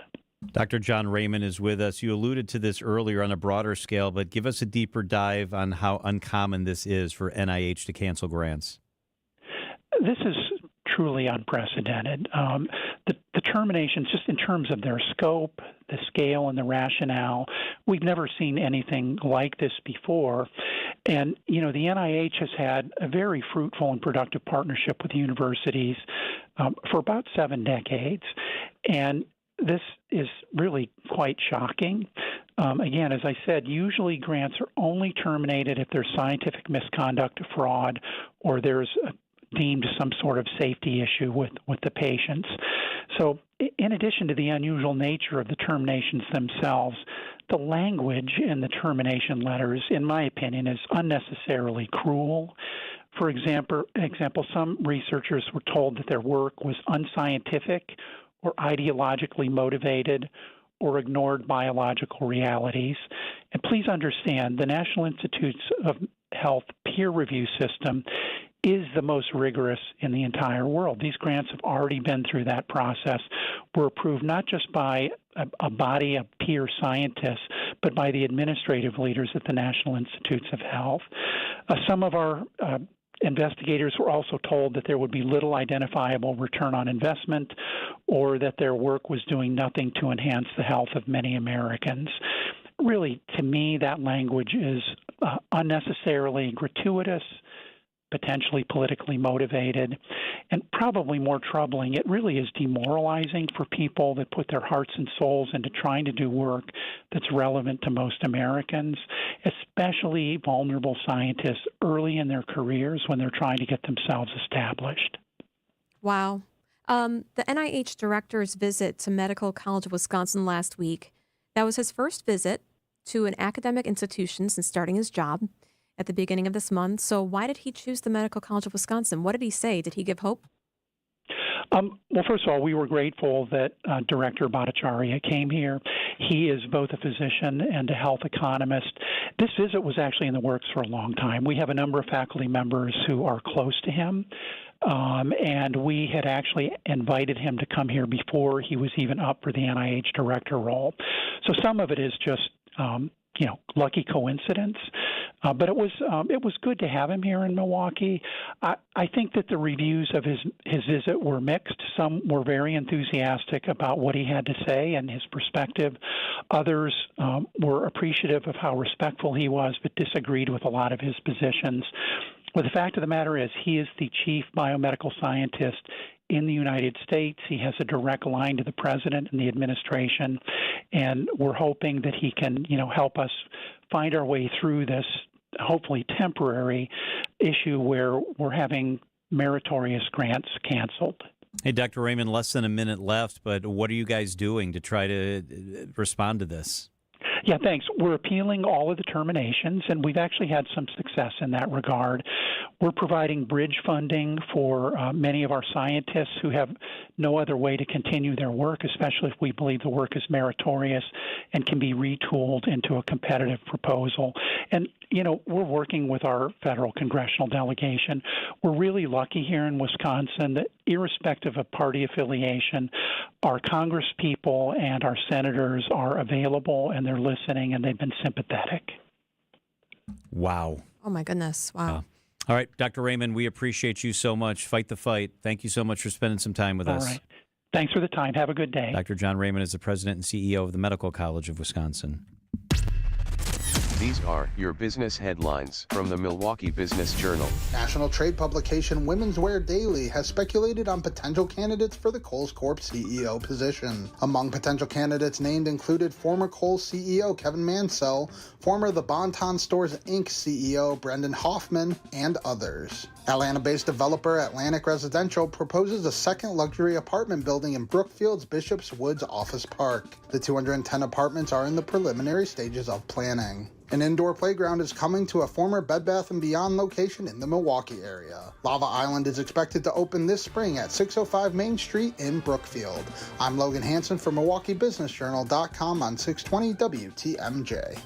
Dr. John Raymond is with us. You alluded to this earlier on a broader scale, but give us a deeper dive on how uncommon this is for NIH to cancel grants. This is truly unprecedented. The terminations, just in terms of their scope, the scale, and the rationale, we've never seen anything like this before. And, the NIH has had a very fruitful and productive partnership with universities for about 7 decades. And this is really quite shocking. Again, as I said, usually grants are only terminated if there's scientific misconduct, fraud, or there's deemed some sort of safety issue with the patients. So in addition to the unusual nature of the terminations themselves, the language in the termination letters, in my opinion, is unnecessarily cruel. For example, some researchers were told that their work was unscientific or ideologically motivated or ignored biological realities. And please understand, the National Institutes of Health peer review system is the most rigorous in the entire world. These grants have already been through that process, were approved not just by a body of peer scientists, but by the administrative leaders at the National Institutes of Health. Some of our investigators were also told that there would be little identifiable return on investment, or that their work was doing nothing to enhance the health of many Americans. Really, to me, that language is unnecessarily gratuitous, potentially politically motivated, and probably more troubling, it really is demoralizing for people that put their hearts and souls into trying to do work that's relevant to most Americans, especially vulnerable scientists early in their careers when they're trying to get themselves established. Wow. The NIH director's visit to Medical College of Wisconsin last week, that was his first visit to an academic institution since starting his job at the beginning of this month. So why did he choose the Medical College of Wisconsin? What did he say? Did he give hope? Well, first of all, we were grateful that Director Bhattacharya came here. He is both a physician and a health economist. This visit was actually in the works for a long time. We have a number of faculty members who are close to him, and we had actually invited him to come here before he was even up for the NIH director role. So some of it is just lucky coincidence. But it was good to have him here in Milwaukee. I think that the reviews of his visit were mixed. Some were very enthusiastic about what he had to say and his perspective. Others were appreciative of how respectful he was, but disagreed with a lot of his positions. But the fact of the matter is, he is the chief biomedical scientist in the United States. He has a direct line to the president and the administration, and we're hoping that he can, help us find our way through this hopefully temporary issue where we're having meritorious grants canceled. Hey, Dr. Raymond, less than a minute left, but what are you guys doing to try to respond to this? Yeah, thanks. We're appealing all of the terminations, and we've actually had some success in that regard. We're providing bridge funding for many of our scientists who have no other way to continue their work, especially if we believe the work is meritorious and can be retooled into a competitive proposal. And, we're working with our federal congressional delegation. We're really lucky here in Wisconsin that irrespective of party affiliation, our congresspeople and our senators are available and they're listening and they've been sympathetic. Wow. Oh, my goodness. Wow. All right, Dr. Raymond, we appreciate you so much. Fight the fight. Thank you so much for spending some time with us. All right. Thanks for the time. Have a good day. Dr. John Raymond is the president and CEO of the Medical College of Wisconsin. These are your business headlines from the Milwaukee Business Journal. National trade publication Women's Wear Daily has speculated on potential candidates for the Kohl's Corp CEO position. Among potential candidates named included former Kohl's CEO Kevin Mansell, former The Bon-Ton Stores Inc. CEO Brendan Hoffman, and others. Atlanta-based developer Atlantic Residential proposes a second luxury apartment building in Brookfield's Bishop's Woods Office Park. The 210 apartments are in the preliminary stages of planning. An indoor playground is coming to a former Bed Bath & Beyond location in the Milwaukee area. Lava Island is expected to open this spring at 605 Main Street in Brookfield. I'm Logan Hansen for MilwaukeeBusinessJournal.com on 620 WTMJ.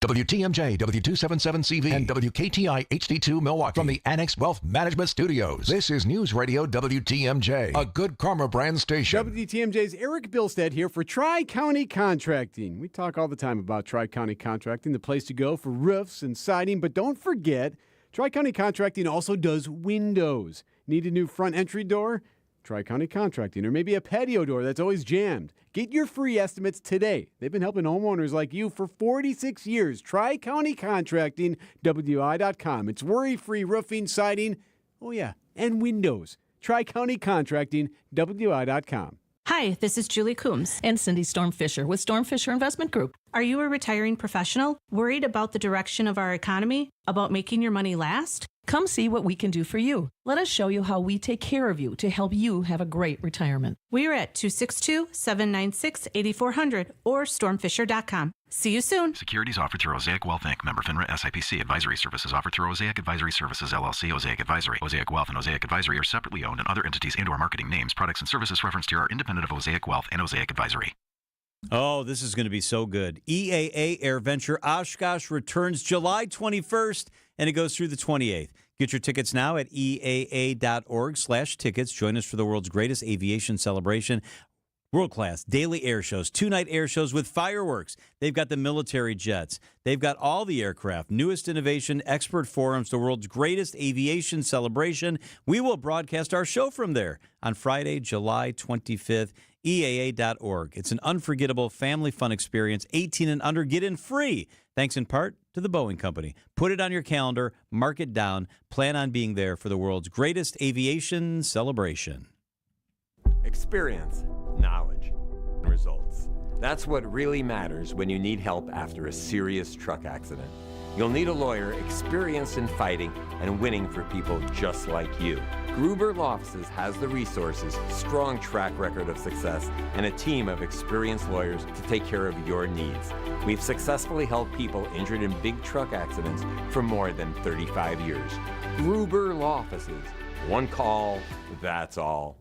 WTMJ, W277CV, and WKTI HD2 Milwaukee from the Annex Wealth Management Studios. This is News Radio WTMJ, a Good Karma brand station. WTMJ's Eric Bilstead here for Tri-County Contracting. We talk all the time about Tri-County Contracting, the place to go for roofs and siding, but don't forget, Tri-County Contracting also does windows. Need a new front entry door? Tri-County Contracting, or maybe a patio door that's always jammed. Get your free estimates today. They've been helping homeowners like you for 46 years. Tri-County Contracting, WI.com. It's worry-free roofing, siding, and windows. Tri-County Contracting, WI.com. Hi, this is Julie Coombs and Cindy Storm Fisher with Storm Fisher Investment Group. Are you a retiring professional worried about the direction of our economy, about making your money last? Come see what we can do for you. Let us show you how we take care of you to help you have a great retirement. We are at 262-796-8400 or stormfisher.com. See you soon. Securities offered through Osaic Wealth Inc. Member FINRA SIPC. Advisory services offered through Osaic Advisory Services LLC. Osaic Advisory, Osaic Wealth, and Osaic Advisory are separately owned, and other entities and/or marketing names, products, and services referenced here are independent of Osaic Wealth and Osaic Advisory. Oh, this is going to be so good. EAA AirVenture Oshkosh returns July 21st, and it goes through the 28th. Get your tickets now at eaa.org/tickets. Join us for the world's greatest aviation celebration. World-class daily air shows, 2-night air shows with fireworks. They've got the military jets. They've got all the aircraft, newest innovation, expert forums, the world's greatest aviation celebration. We will broadcast our show from there on Friday, July 25th, EAA.org. It's an unforgettable family fun experience. 18 and under, get in free. Thanks in part to the Boeing Company. Put it on your calendar, mark it down, plan on being there for the world's greatest aviation celebration. Experience, knowledge, and results. That's what really matters when you need help after a serious truck accident. You'll need a lawyer experienced in fighting and winning for people just like you. Gruber Law Offices has the resources, strong track record of success, and a team of experienced lawyers to take care of your needs. We've successfully helped people injured in big truck accidents for more than 35 years. Gruber Law Offices. One call, that's all.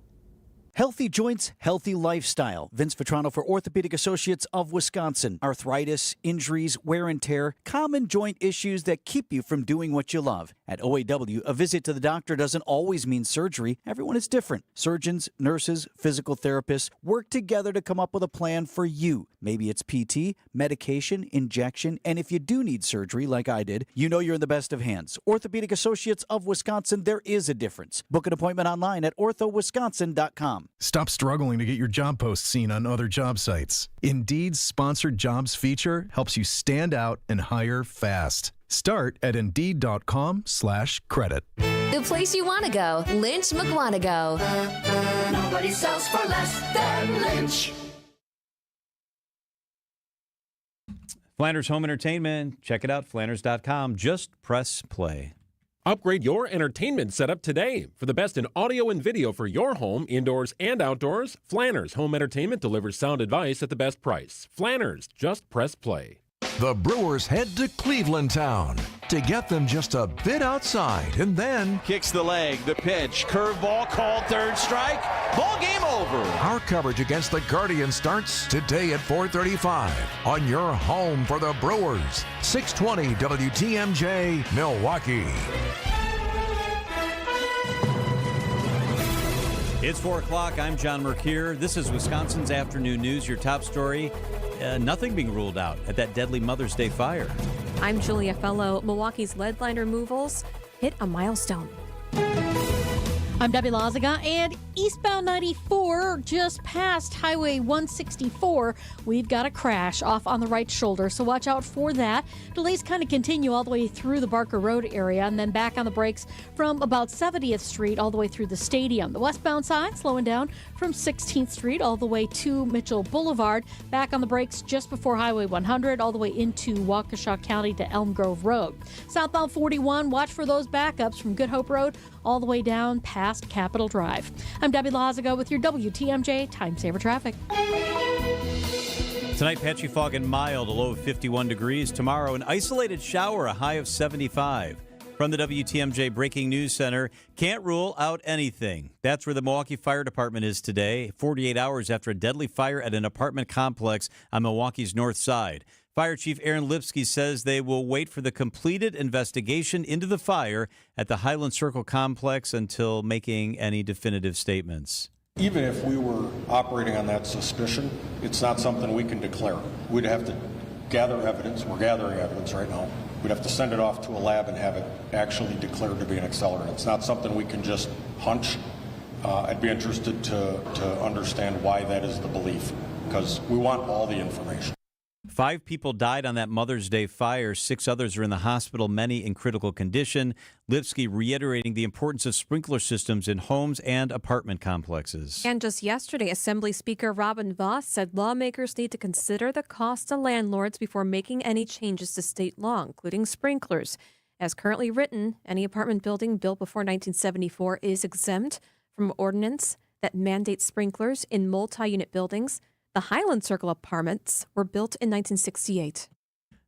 Healthy joints, healthy lifestyle. Vince Vitrano for Orthopedic Associates of Wisconsin. Arthritis, injuries, wear and tear, common joint issues that keep you from doing what you love. At OAW, a visit to the doctor doesn't always mean surgery. Everyone is different. Surgeons, nurses, physical therapists work together to come up with a plan for you. Maybe it's PT, medication, injection, and if you do need surgery like I did, you know you're in the best of hands. Orthopedic Associates of Wisconsin, there is a difference. Book an appointment online at orthowisconsin.com. Stop struggling to get your job posts seen on other job sites. Indeed's sponsored jobs feature helps you stand out and hire fast. Start at Indeed.com/credit. The place you want to go, Lynch McWanago. Nobody sells for less than Lynch. Flanders Home Entertainment. Check it out, Flanders.com. Just press play. Upgrade your entertainment setup today. For the best in audio and video for your home, indoors and outdoors, Flanders Home Entertainment delivers sound advice at the best price. Flanders, just press play. The Brewers head to Cleveland Town to get them just a bit outside, and then kicks the leg, the pitch, curveball called, third strike, ball game over. Our coverage against the Guardians starts today at 4:35 on your home for the Brewers, 620 WTMJ, Milwaukee. It's 4 o'clock. I'm John Mercure. This is Wisconsin's Afternoon News. Your top story, nothing being ruled out at that deadly Mother's Day fire. I'm Julia Fellow. Milwaukee's lead line removals hit a milestone. I'm Debbie Lazaga, and eastbound 94, just past Highway 164, we've got a crash off on the right shoulder, so watch out for that. Delays kind of continue all the way through the Barker Road area, and then back on the brakes from about 70th Street all the way through the stadium. The westbound side slowing down from 16th Street all the way to Mitchell Boulevard, back on the brakes just before Highway 100 all the way into Waukesha County to Elm Grove Road. Southbound 41, watch for those backups from Good Hope Road all the way down past Capitol Drive. I'm Debbie Lazaga with your WTMJ Time Saver Traffic. Tonight, patchy fog and mild, a low of 51 degrees. Tomorrow, an isolated shower, a high of 75. From the WTMJ Breaking News Center, can't rule out anything. That's where the Milwaukee Fire Department is today, 48 hours after a deadly fire at an apartment complex on Milwaukee's north side. Fire Chief Aaron Lipsky says they will wait for the completed investigation into the fire at the Highland Circle complex until making any definitive statements. Even if we were operating on that suspicion, it's not something we can declare. We'd have to gather evidence. We're gathering evidence right now. We'd have to send it off to a lab and have it actually declared to be an accelerant. It's not something we can just hunch. I'd be interested to understand why that is the belief, because we want all the information. 5 people died on that Mother's Day fire. 6 others are in the hospital, many in critical condition. Lipsky reiterating the importance of sprinkler systems in homes and apartment complexes. And just yesterday, Assembly Speaker Robin Vos said lawmakers need to consider the cost to landlords before making any changes to state law, including sprinklers. As currently written, any apartment building built before 1974 is exempt from ordinance that mandates sprinklers in multi-unit buildings. The Highland Circle apartments were built in 1968.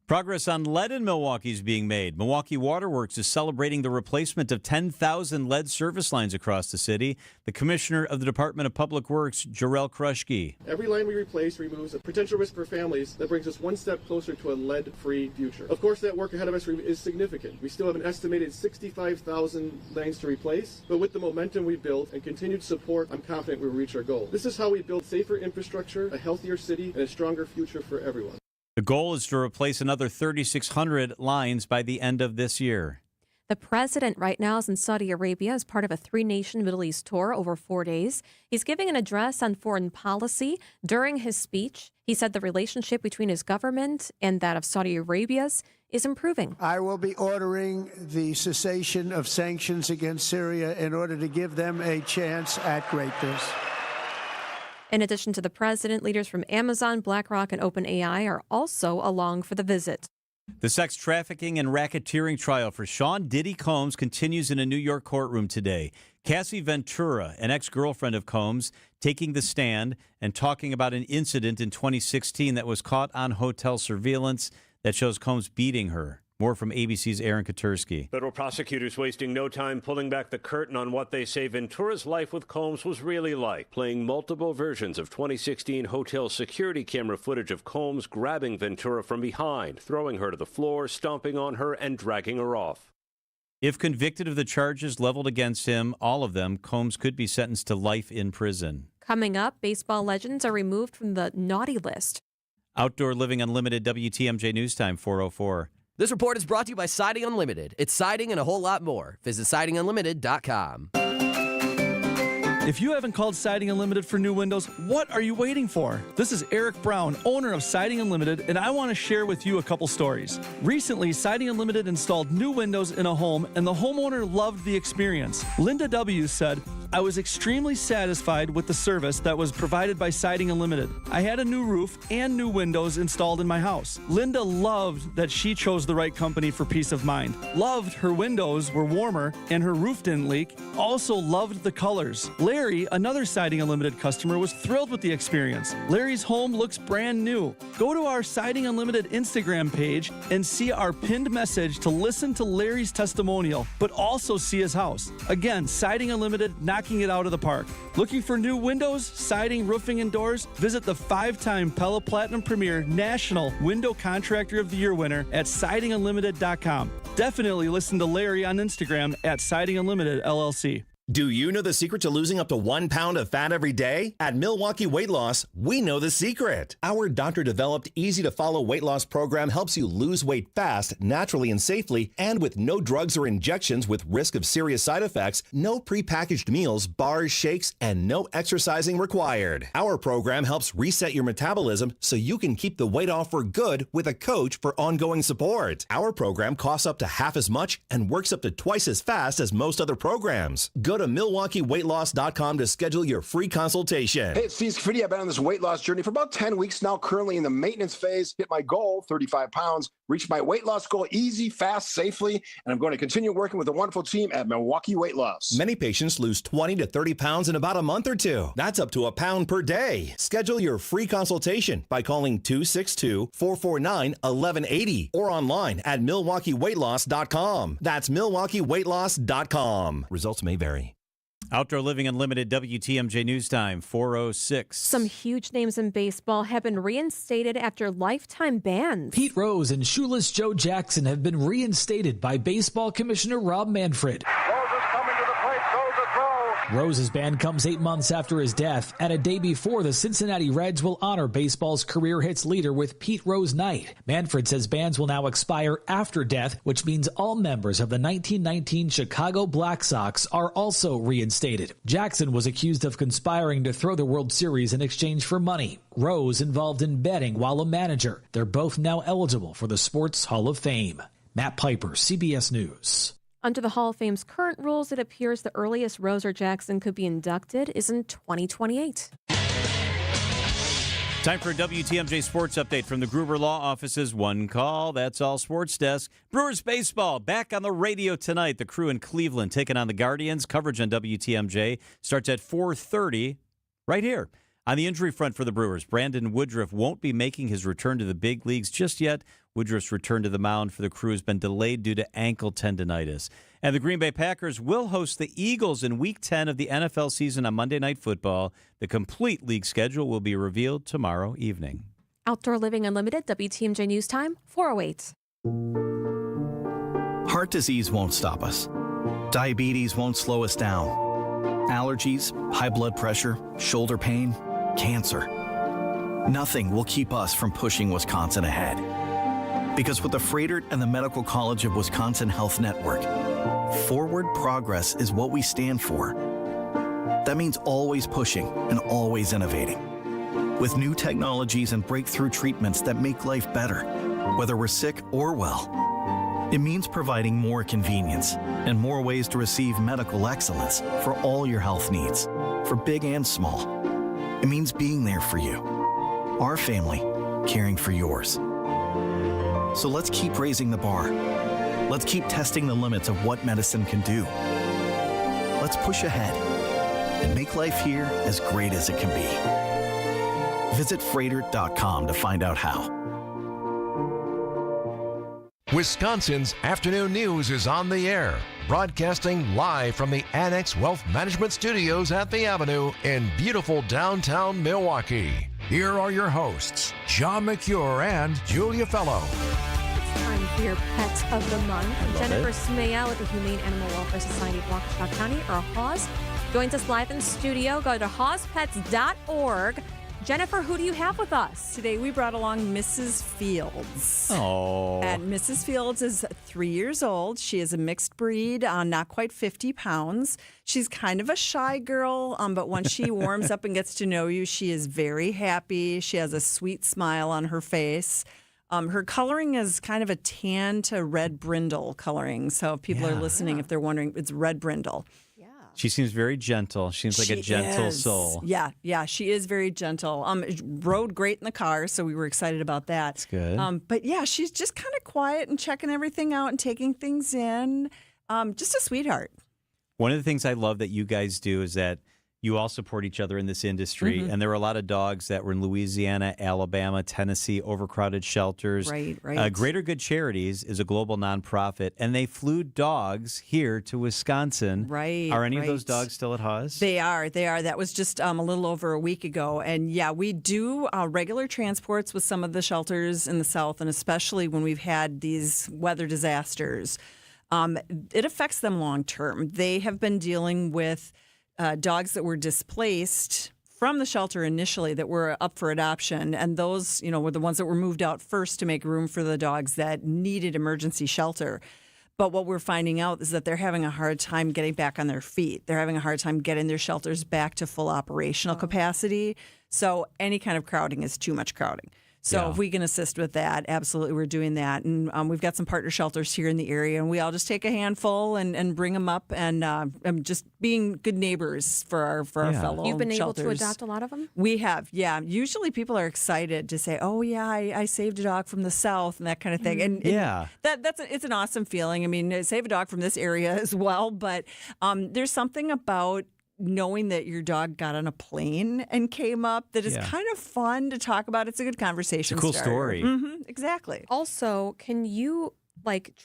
Progress on lead in Milwaukee is being made. Milwaukee Waterworks is celebrating the replacement of 10,000 lead service lines across the city. The commissioner of the Department of Public Works, Jarrell Krushke. Every line we replace removes a potential risk for families that brings us one step closer to a lead-free future. Of course, that work ahead of us is significant. We still have an estimated 65,000 lines to replace, but with the momentum we built and continued support, I'm confident we'll reach our goal. This is how we build safer infrastructure, a healthier city, and a stronger future for everyone. The goal is to replace another 3,600 lines by the end of this year. The president right now is in Saudi Arabia as part of a 3-nation Middle East tour over 4 days. He's giving an address on foreign policy. During his speech, he said the relationship between his government and that of Saudi Arabia's is improving. I will be ordering the cessation of sanctions against Syria in order to give them a chance at greatness. In addition to the president, leaders from Amazon, BlackRock, and OpenAI are also along for the visit. The sex trafficking and racketeering trial for Sean Diddy Combs continues in a New York courtroom today. Cassie Ventura, an ex-girlfriend of Combs, taking the stand and talking about an incident in 2016 that was caught on hotel surveillance that shows Combs beating her. More from ABC's Aaron Katursky. Federal prosecutors wasting no time pulling back the curtain on what they say Ventura's life with Combs was really like, playing multiple versions of 2016 hotel security camera footage of Combs grabbing Ventura from behind, throwing her to the floor, stomping on her, and dragging her off. If convicted of the charges leveled against him, all of them, Combs could be sentenced to life in prison. Coming up, baseball legends are removed from the naughty list. Outdoor Living Unlimited, WTMJ News Time, 4:04. This report is brought to you by Siding Unlimited. It's siding and a whole lot more. Visit sidingunlimited.com. If you haven't called Siding Unlimited for new windows, what are you waiting for? This is Eric Brown, owner of Siding Unlimited, and I want to share with you a couple stories. Recently, Siding Unlimited installed new windows in a home, and the homeowner loved the experience. Linda W. said, I was extremely satisfied with the service that was provided by Siding Unlimited. I had a new roof and new windows installed in my house. Linda loved that she chose the right company for peace of mind. Loved her windows were warmer and her roof didn't leak. Also loved the colors. Larry, another Siding Unlimited customer, was thrilled with the experience. Larry's home looks brand new. Go to our Siding Unlimited Instagram page and see our pinned message to listen to Larry's testimonial, but also see his house. Again, Siding Unlimited, knocking it out of the park. Looking for new windows, siding, roofing, and doors? Visit the 5-time Pella Platinum Premier National Window Contractor of the Year winner at sidingunlimited.com. Definitely listen to Larry on Instagram at Siding Unlimited LLC. Do you know the secret to losing up to 1 pound of fat every day? At Milwaukee Weight Loss, we know the secret. Our doctor-developed, easy-to-follow weight loss program helps you lose weight fast, naturally, and safely, and with no drugs or injections with risk of serious side effects, no prepackaged meals, bars, shakes, and no exercising required. Our program helps reset your metabolism so you can keep the weight off for good with a coach for ongoing support. Our program costs up to half as much and works up to twice as fast as most other programs. Go to MilwaukeeWeightLoss.com to schedule your free consultation. Hey, it's Steve Scafidi. I've been on this weight loss journey for about 10 weeks now, currently in the maintenance phase. Hit my goal, 35 pounds, reached my weight loss goal easy, fast, safely, and I'm going to continue working with a wonderful team at Milwaukee Weight Loss. Many patients lose 20 to 30 pounds in about a month or two. That's up to a pound per day. Schedule your free consultation by calling 262-449-1180 or online at MilwaukeeWeightLoss.com. That's MilwaukeeWeightLoss.com. Results may vary. Outdoor Living Unlimited, WTMJ News Time, 4:06. Some huge names in baseball have been reinstated after lifetime bans. Pete Rose and shoeless Joe Jackson have been reinstated by Baseball Commissioner Rob Manfred. Rose is coming to the plate, throws a Rose's ban comes 8 months after his death, and a day before the Cincinnati Reds will honor baseball's career hits leader with Pete Rose Night. Manfred says bans will now expire after death, which means all members of the 1919 Chicago Black Sox are also reinstated. Jackson was accused of conspiring to throw the World Series in exchange for money. Rose involved in betting while a manager. They're both now eligible for the Sports Hall of Fame. Matt Piper, CBS News. Under the Hall of Fame's current rules, it appears the earliest Rose or Jackson could be inducted is in 2028. Time for a WTMJ Sports Update from the Gruber Law Office's One Call. That's all sports desk. Brewers baseball back on the radio tonight. The Crew in Cleveland taking on the Guardians. Coverage on WTMJ starts at 4:30 right here. On the injury front for the Brewers, Brandon Woodruff won't be making his return to the big leagues just yet. Woodruff's return to the mound for the Crew has been delayed due to ankle tendonitis. And the Green Bay Packers will host the Eagles in Week 10 of the NFL season on Monday Night Football. The complete league schedule will be revealed tomorrow evening. Outdoor Living Unlimited, WTMJ News Time, 4:08. Heart disease won't stop us. Diabetes won't slow us down. Allergies, high blood pressure, shoulder pain, cancer. Nothing will keep us from pushing Wisconsin ahead. Because with the Froedtert and the Medical College of Wisconsin Health Network, forward progress is what we stand for. That means always pushing and always innovating. With new technologies and breakthrough treatments that make life better, whether we're sick or well. It means providing more convenience and more ways to receive medical excellence for all your health needs, for big and small. It means being there for you, our family, caring for yours. So let's keep raising the bar. Let's keep testing the limits of what medicine can do. Let's push ahead and make life here as great as it can be. Visit Froedtert.com to find out how. Wisconsin's afternoon news is on the air, broadcasting live from the Annex Wealth Management Studios at the Avenue in beautiful downtown Milwaukee. Here are your hosts, John McCure and Julia Fellow. It's time for your Pet of the Month. Jennifer Smaya with the Humane Animal Welfare Society of Waukesha County, or HAWS, joins us live in studio. Go to hawspets.org. Jennifer, who do you have with us? Today we brought along Mrs. Fields. Oh. And Mrs. Fields is 3 years old. She is a mixed breed, not quite 50 pounds. She's kind of a shy girl, but once she warms up and gets to know you, she is very happy. She has a sweet smile on her face. Her coloring is kind of a tan to red brindle coloring. So if people are listening, if they're wondering, it's red brindle. She seems very gentle. She seems like a gentle soul. Yeah, she is very gentle. Rode great in the car, so we were excited about that. That's good. But yeah, she's just kind of quiet and checking everything out and taking things in. Just a sweetheart. One of the things I love that you guys do is that you all support each other in this industry. Mm-hmm. And there were a lot of dogs that were in Louisiana, Alabama, Tennessee, overcrowded shelters. Right. Greater Good Charities is a global nonprofit, and they flew dogs here to Wisconsin. Right. Are any of those dogs still at Haas? They are. That was just a little over a week ago. And yeah, we do regular transports with some of the shelters in the South, and especially when we've had these weather disasters. It affects them long term. They have been dealing with dogs that were displaced from the shelter initially that were up for adoption. And those, were the ones that were moved out first to make room for the dogs that needed emergency shelter. But what we're finding out is that they're having a hard time getting back on their feet. They're having a hard time getting their shelters back to full operational capacity. So any kind of crowding is too much crowding. So if we can assist with that, absolutely, we're doing that. And we've got some partner shelters here in the area, and we all just take a handful and bring them up, and just being good neighbors for our fellow shelters. You've been able to adopt a lot of them? We have, yeah. Usually people are excited to say, oh, yeah, I saved a dog from the South and that kind of thing. And it's an awesome feeling. I mean, save a dog from this area as well, but there's something about knowing that your dog got on a plane and came up that is kind of fun to talk about. It's a good conversation. It's a cool story. Mm-hmm, exactly. Also, can you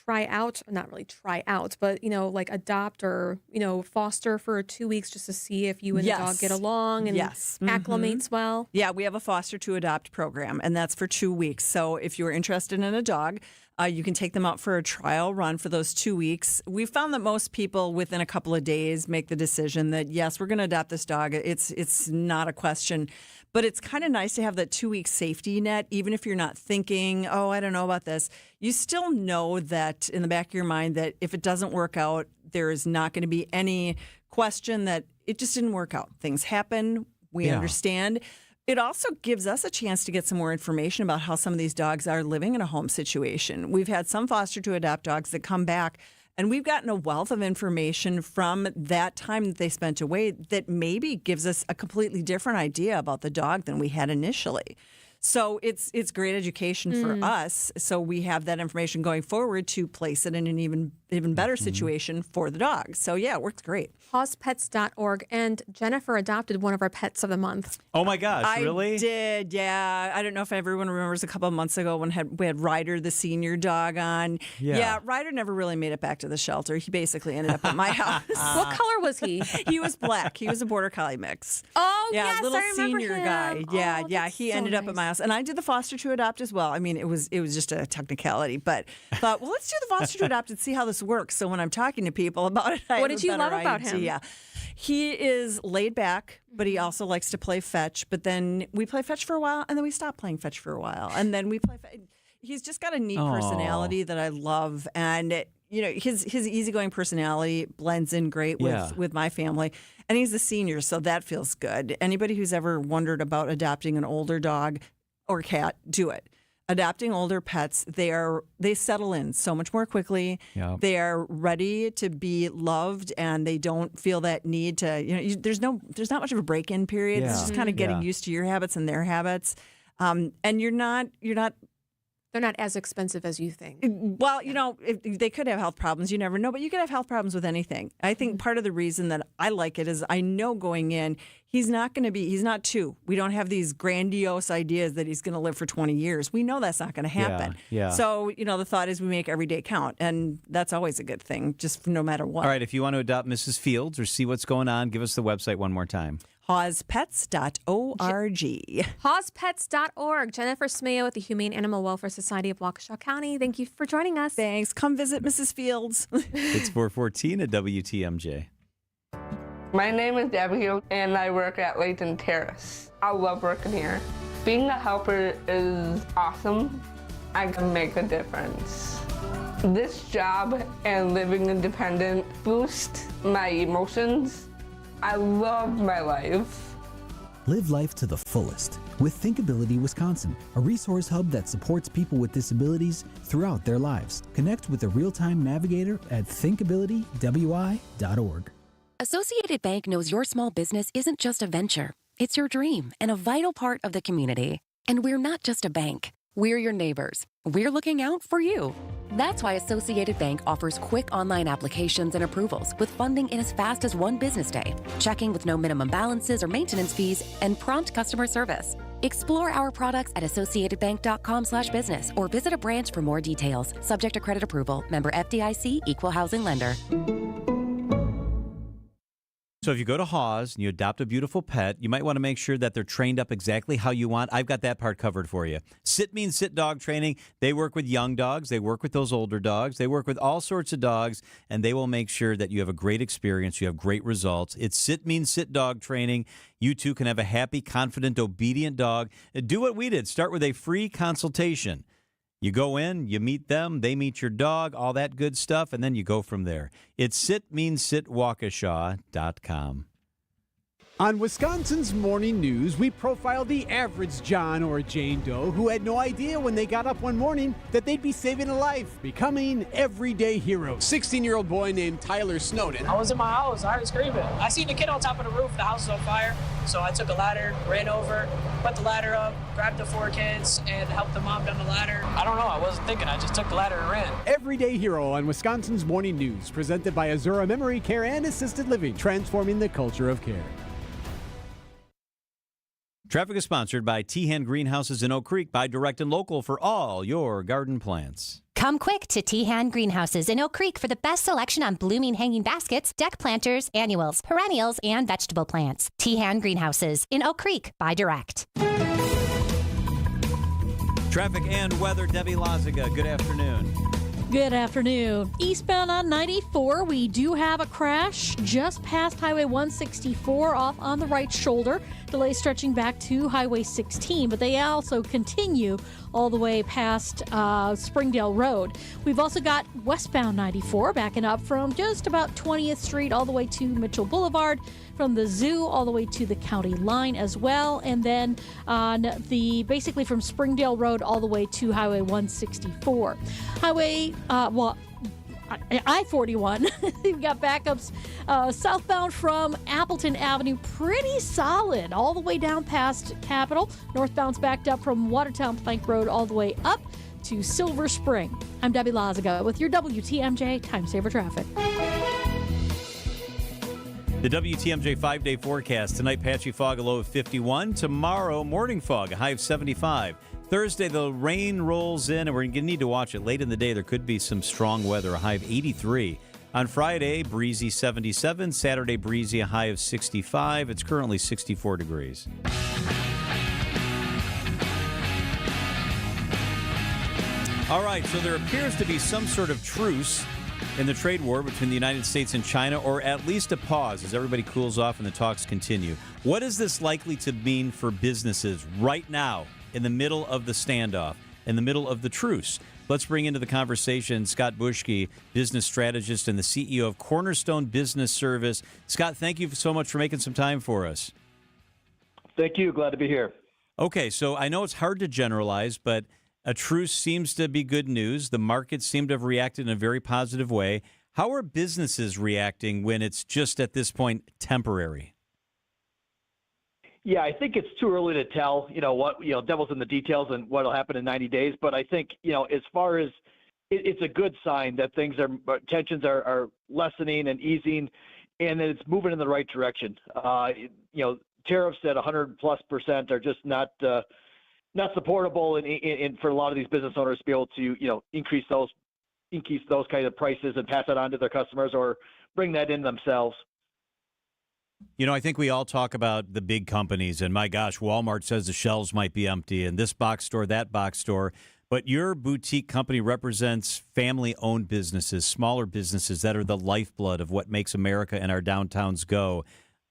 try out, not really try out, but adopt or foster for 2 weeks just to see if you and the dog get along and acclimates well? Yeah, we have a foster to adopt program, and that's for 2 weeks. So if you're interested in a dog, You can take them out for a trial run for those 2 weeks. We found that most people within a couple of days make the decision that, yes, we're going to adopt this dog. It's not a question. But it's kind of nice to have that 2-week safety net, even if you're not thinking, oh, I don't know about this. You still know that in the back of your mind that if it doesn't work out, there is not going to be any question that it just didn't work out. Things happen. We understand. It also gives us a chance to get some more information about how some of these dogs are living in a home situation. We've had some foster to adopt dogs that come back, and we've gotten a wealth of information from that time that they spent away that maybe gives us a completely different idea about the dog than we had initially. So it's great education for us. So we have that information going forward to place it in an even better situation for the dog. So yeah, it works great. Hawspets.org. And Jennifer adopted one of our pets of the month. Oh my gosh, really? I did, yeah. I don't know if everyone remembers a couple of months ago when we had Ryder, the senior dog, on. Yeah, Ryder never really made it back to the shelter. He basically ended up at my house. What color was he? He was black. He was a border collie mix. Oh, yeah, yes, little I remember senior him. guy. Yeah. He ended up at my house, and I did the foster to adopt as well. I mean, it was just a technicality, but thought, well, let's do the foster to adopt and see how this works. So when I'm talking to people about it, what did you love about him? Yeah, he is laid back, but he also likes to play fetch. But then we play fetch for a while, and then we stop playing fetch for a while, and then we play. He's just got a neat personality that I love, and his easygoing personality blends in great with my family. And he's a senior, so that feels good. Anybody who's ever wondered about adopting an older dog or cat, do it. Adopting older pets, they settle in so much more quickly. Yep. They are ready to be loved, and they don't feel that need to. There's not much of a break-in period. It's just kind of getting used to your habits and their habits, and you're not. They're not as expensive as you think. Well, if they could have health problems. You never know, but you could have health problems with anything. I think part of the reason that I like it is I know going in, he's not 2. We don't have these grandiose ideas that he's going to live for 20 years. We know that's not going to happen. Yeah. So, the thought is we make every day count, and that's always a good thing, just no matter what. All right, if you want to adopt Mrs. Fields or see what's going on, give us the website one more time. Hawspets.org. Hawspets.org. Jennifer Smeo with the Humane Animal Welfare Society of Waukesha County. Thank you for joining us. Thanks. Come visit Mrs. Fields. It's 4:14 at WTMJ. My name is Debbie, and I work at Layton Terrace. I love working here. Being a helper is awesome. I can make a difference. This job and living independent boost my emotions. I love my life. Live life to the fullest with Thinkability Wisconsin, a resource hub that supports people with disabilities throughout their lives. Connect with a real-time navigator at thinkabilitywi.org. Associated Bank knows your small business isn't just a venture. It's your dream and a vital part of the community. And we're not just a bank. We're your neighbors. We're looking out for you. That's why Associated Bank offers quick online applications and approvals with funding in as fast as 1 business day, checking with no minimum balances or maintenance fees, and prompt customer service. Explore our products at associatedbank.com/business or visit a branch for more details. Subject to credit approval. Member FDIC, Equal Housing Lender. So if you go to Haws and you adopt a beautiful pet, you might want to make sure that they're trained up exactly how you want. I've got that part covered for you. Sit Means Sit dog training. They work with young dogs. They work with those older dogs. They work with all sorts of dogs, and they will make sure that you have a great experience. You have great results. It's Sit Means Sit dog training. You too can have a happy, confident, obedient dog. Do what we did. Start with a free consultation. You go in, you meet them, they meet your dog, all that good stuff, and then you go from there. It's sitmeanssitwaukesha.com. On Wisconsin's Morning News, we profile the average John or Jane Doe who had no idea when they got up one morning that they'd be saving a life, becoming everyday heroes. 16-year-old boy named Tyler Snowden. I was in my house, I heard screaming. I seen the kid on top of the roof, the house was on fire, so I took a ladder, ran over, put the ladder up, grabbed the 4 kids, and helped the mom down the ladder. I don't know, I wasn't thinking, I just took the ladder and ran. Everyday hero on Wisconsin's Morning News, presented by Azura Memory Care and Assisted Living, transforming the culture of care. Traffic is sponsored by Tehan Greenhouses in Oak Creek, by Direct and Local for all your garden plants. Come quick to Tehan Greenhouses in Oak Creek for the best selection on blooming hanging baskets, deck planters, annuals, perennials, and vegetable plants. Tehan Greenhouses in Oak Creek by Direct. Traffic and weather, Debbie Lazaga. Good afternoon. Good afternoon. Eastbound on 94, we do have a crash just past Highway 164 off on the right shoulder. Delays stretching back to Highway 16, but they also continue all the way past Springdale Road. We've also got westbound 94 backing up from just about 20th Street all the way to Mitchell Boulevard, from the zoo all the way to the county line as well, and then on basically from Springdale Road all the way to Highway 164. I-41, you've got backups southbound from Appleton Avenue, pretty solid, all the way down past Capitol. Northbound's backed up from Watertown Plank Road all the way up to Silver Spring. I'm Debbie Lazaga with your WTMJ Time Saver Traffic. The WTMJ 5-day forecast. Tonight, patchy fog, a low of 51. Tomorrow, morning fog, a high of 75. Thursday, the rain rolls in, and we're going to need to watch it. Late in the day, there could be some strong weather, a high of 83. On Friday, breezy 77. Saturday, breezy, a high of 65. It's currently 64 degrees. All right, so there appears to be some sort of truce in the trade war between the United States and China, or at least a pause as everybody cools off and the talks continue. What is this likely to mean for businesses right now in the middle of the standoff, in the middle of the truce? Let's bring into the conversation Scott Bushke, business strategist and the CEO of Cornerstone Business Service. Scott, thank you so much for making some time for us. Thank you. Glad to be here. Okay, so I know it's hard to generalize, but a truce seems to be good news. The markets seem to have reacted in a very positive way. How are businesses reacting when it's just at this point temporary? Yeah, I think it's too early to tell, devil's in the details and what will happen in 90 days. But I think, as far as it's a good sign that tensions are lessening and easing, and that it's moving in the right direction. Tariffs at 100+% are just not supportable, and for a lot of these business owners to be able to, increase those kind of prices and pass it on to their customers or bring that in themselves. I think we all talk about the big companies, and my gosh, Walmart says the shelves might be empty, and this box store, that box store. But your boutique company represents family-owned businesses, smaller businesses that are the lifeblood of what makes America and our downtowns go.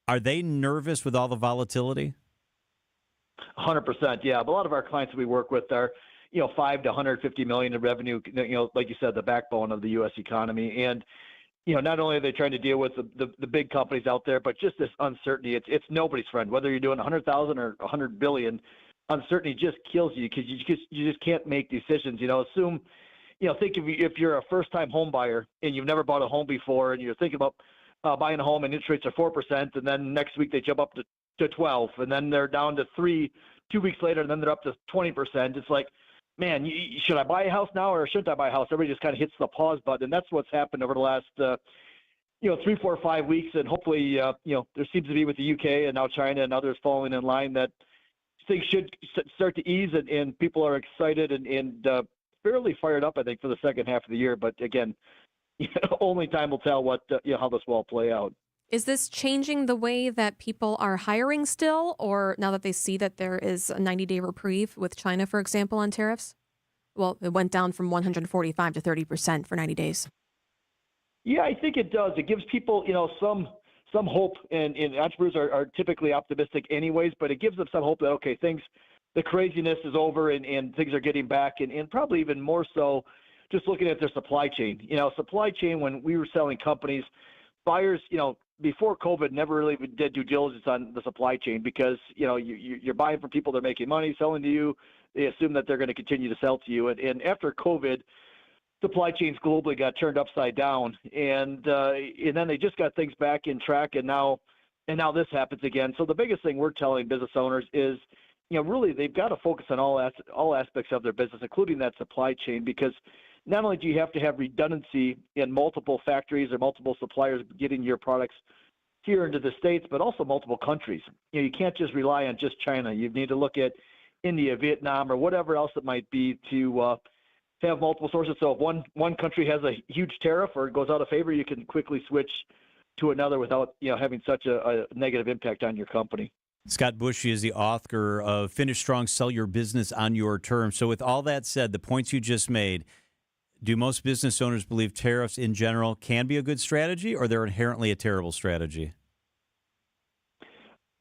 Are they nervous with all the volatility? 100%, yeah. But a lot of our clients that we work with are, $5 to $150 million in revenue. Like you said, the backbone of the U.S. economy, and not only are they trying to deal with the big companies out there, but just this uncertainty. It's nobody's friend. Whether you're doing 100,000 or 100 billion, uncertainty just kills you because you just can't make decisions. Think if you're a first-time home buyer and you've never bought a home before, and you're thinking about buying a home, and interest rates are 4%, and then next week they jump up to 12, and then they're down to 3 2 weeks later, and then they're up to 20%. It's like, man, should I buy a house now or shouldn't I buy a house? Everybody just kind of hits the pause button, and that's what's happened over the last 3, 4, 5 weeks, and hopefully there seems to be with the UK and now China and others following in line that things should start to ease, and people are excited and fairly fired up, I think, for the second half of the year. But again, only time will tell what how this will all play out. Is this changing the way that people are hiring still, or now that they see that there is a 90-day reprieve with China, for example, on tariffs? Well, it went down from 145 to 30% for 90 days. Yeah, I think it does. It gives people, some hope, and entrepreneurs are typically optimistic anyways, but it gives them some hope that, okay, the craziness is over and things are getting back, and probably even more so just looking at their supply chain. Supply chain, when we were selling companies, buyers, before COVID, never really did due diligence on the supply chain because, you're buying from people that are making money, selling to you. They assume that they're going to continue to sell to you. And after COVID, supply chains globally got turned upside down. And then they just got things back in track. And now this happens again. So the biggest thing we're telling business owners is, really they've got to focus on all aspects of their business, including that supply chain, because not only do you have to have redundancy in multiple factories or multiple suppliers getting your products here into the States, but also multiple countries. You can't just rely on just China. You need to look at India, Vietnam, or whatever else it might be to have multiple sources. So if one country has a huge tariff or goes out of favor, you can quickly switch to another without having such a negative impact on your company. Scott Bushey is the author of Finish Strong, Sell Your Business on Your Terms. So with all that said, the points you just made, do most business owners believe tariffs in general can be a good strategy, or they're inherently a terrible strategy?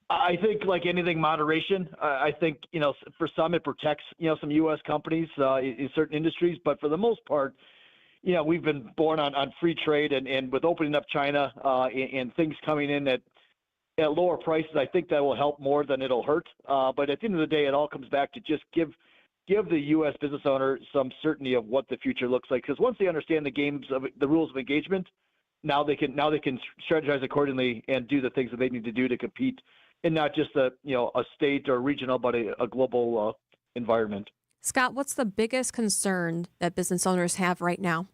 I think, like anything, moderation. I think, for some it protects, some U.S. companies in certain industries. But for the most part, we've been born on free trade, and with opening up China and things coming in at lower prices, I think that will help more than it'll hurt. But at the end of the day, it all comes back to just give the U.S. business owner some certainty of what the future looks like. Because once they understand the rules of engagement, now they can strategize accordingly and do the things that they need to do to compete. And not just a state or regional, but a global environment. Scott, what's the biggest concern that business owners have right now?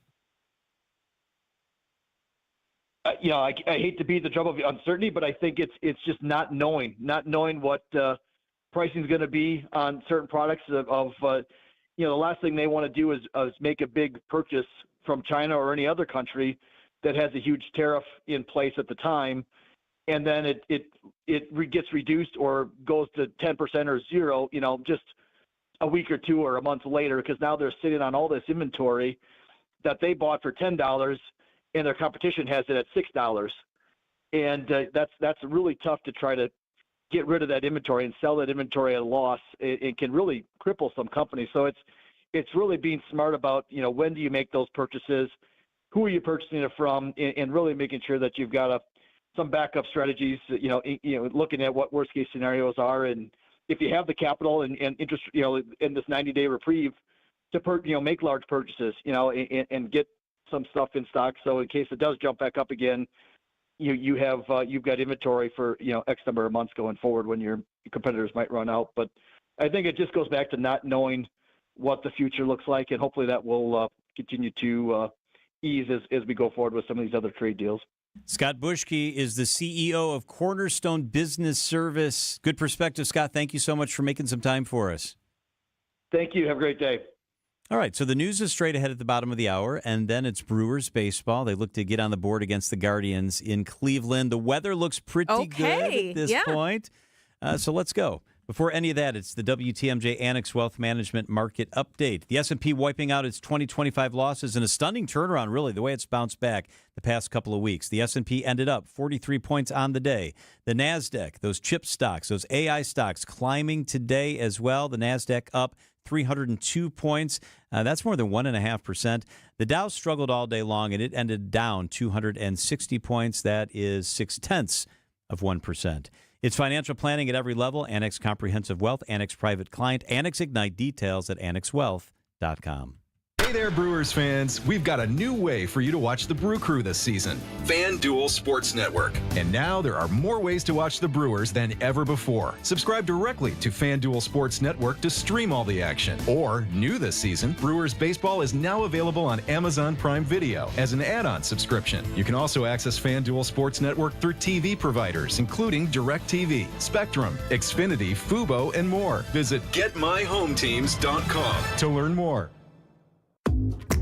I hate to be the drum of uncertainty, but I think it's just not knowing what pricing is going to be on certain products. The last thing they want to do is make a big purchase from China or any other country that has a huge tariff in place at the time. And then it gets reduced or goes to 10% or zero, just a week or two or a month later, because now they're sitting on all this inventory that they bought for $10 and their competition has it at $6. And that's really tough to try to get rid of that inventory and sell that inventory at a loss. It can really cripple some companies. So it's really being smart about, when do you make those purchases? Who are you purchasing it from? And really making sure that you've got some backup strategies, looking at what worst case scenarios are. And if you have the capital and interest, in this 90-day reprieve to make large purchases, and get some stuff in stock. So in case it does jump back up again, you've got inventory for, X number of months going forward when your competitors might run out. But I think it just goes back to not knowing what the future looks like. And hopefully that will continue to ease as we go forward with some of these other trade deals. Scott Bushey is the CEO of Cornerstone Business Service. Good perspective, Scott. Thank you so much for making some time for us. Thank you. Have a great day. All right, so the news is straight ahead at the bottom of the hour, and then it's Brewers baseball. They look to get on the board against the Guardians in Cleveland. The weather looks pretty good at this point, so let's go. Before any of that, it's the WTMJ Annex Wealth Management Market Update. The S&P wiping out its 2025 losses in a stunning turnaround, really, the way it's bounced back the past couple of weeks. The S&P ended up 43 points on the day. The NASDAQ, those chip stocks, those AI stocks climbing today as well. The NASDAQ up 302 points. That's more than 1.5%. The Dow struggled all day long, and it ended down 260 points. That is 0.6%. It's financial planning at every level. Annex Comprehensive Wealth, Annex Private Client, Annex Ignite. Details at annexwealth.com. Hey there, Brewers fans. We've got a new way for you to watch the Brew Crew this season. FanDuel Sports Network. And now there are more ways to watch the Brewers than ever before. Subscribe directly to FanDuel Sports Network to stream all the action. Or, new this season, Brewers Baseball is now available on Amazon Prime Video as an add-on subscription. You can also access FanDuel Sports Network through TV providers, including DirecTV, Spectrum, Xfinity, Fubo, and more. Visit GetMyHomeTeams.com to learn more.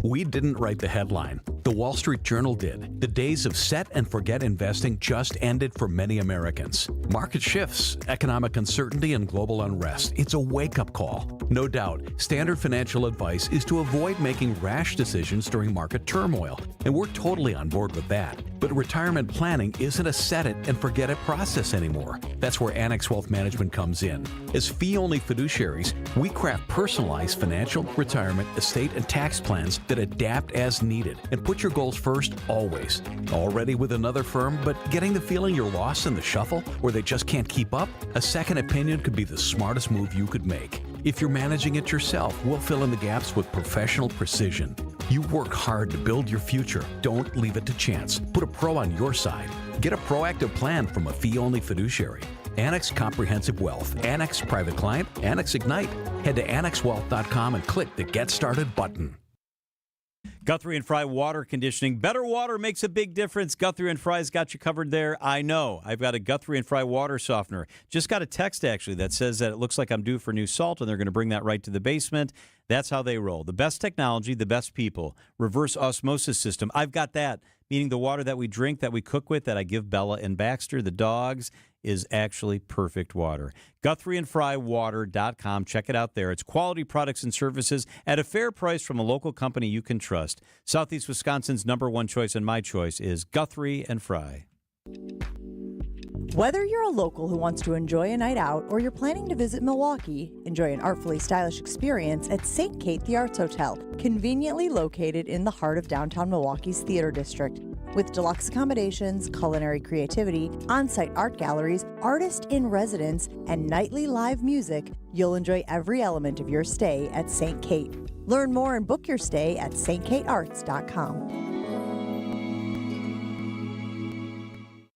We didn't write the headline. The Wall Street Journal did. The days of set and forget investing just ended for many Americans. Market shifts, economic uncertainty, and global unrest. It's a wake-up call. No doubt, standard financial advice is to avoid making rash decisions during market turmoil, and we're totally on board with that. But retirement planning isn't a set-it-and-forget-it process anymore. That's where Annex Wealth Management comes in. As fee-only fiduciaries, we craft personalized financial, retirement, estate, and tax plans that adapt as needed and put your goals first always. Already with another firm, but getting the feeling you're lost in the shuffle or they just can't keep up? A second opinion could be the smartest move you could make. If you're managing it yourself, we'll fill in the gaps with professional precision. You work hard to build your future. Don't leave it to chance. Put a pro on your side. Get a proactive plan from a fee-only fiduciary. Annex Comprehensive Wealth, Annex Private Client, Annex Ignite. Head to annexwealth.com and click the Get Started button. Guthrie and Fry water conditioning. Better water makes a big difference. Guthrie and Fry's got you covered there. I know. I've got a Guthrie and Fry water softener. Just got a text, actually, that says that it looks like I'm due for new salt, and they're going to bring that right to the basement. That's how they roll. The best technology, the best people. Reverse osmosis system. I've got that meaning the water that we drink, that we cook with, that I give Bella and Baxter, the dogs, is actually perfect water. GuthrieandFryWater.com. Check it out there. It's quality products and services at a fair price from a local company you can trust. Southeast Wisconsin's #1 choice and my choice is Guthrie and Fry. Whether you're a local who wants to enjoy a night out or you're planning to visit Milwaukee, enjoy an artfully stylish experience at St. Kate the Arts Hotel, conveniently located in the heart of downtown Milwaukee's Theater District. With deluxe accommodations, culinary creativity, on-site art galleries, artist in residence, and nightly live music, you'll enjoy every element of your stay at St. Kate. Learn more and book your stay at stkatearts.com.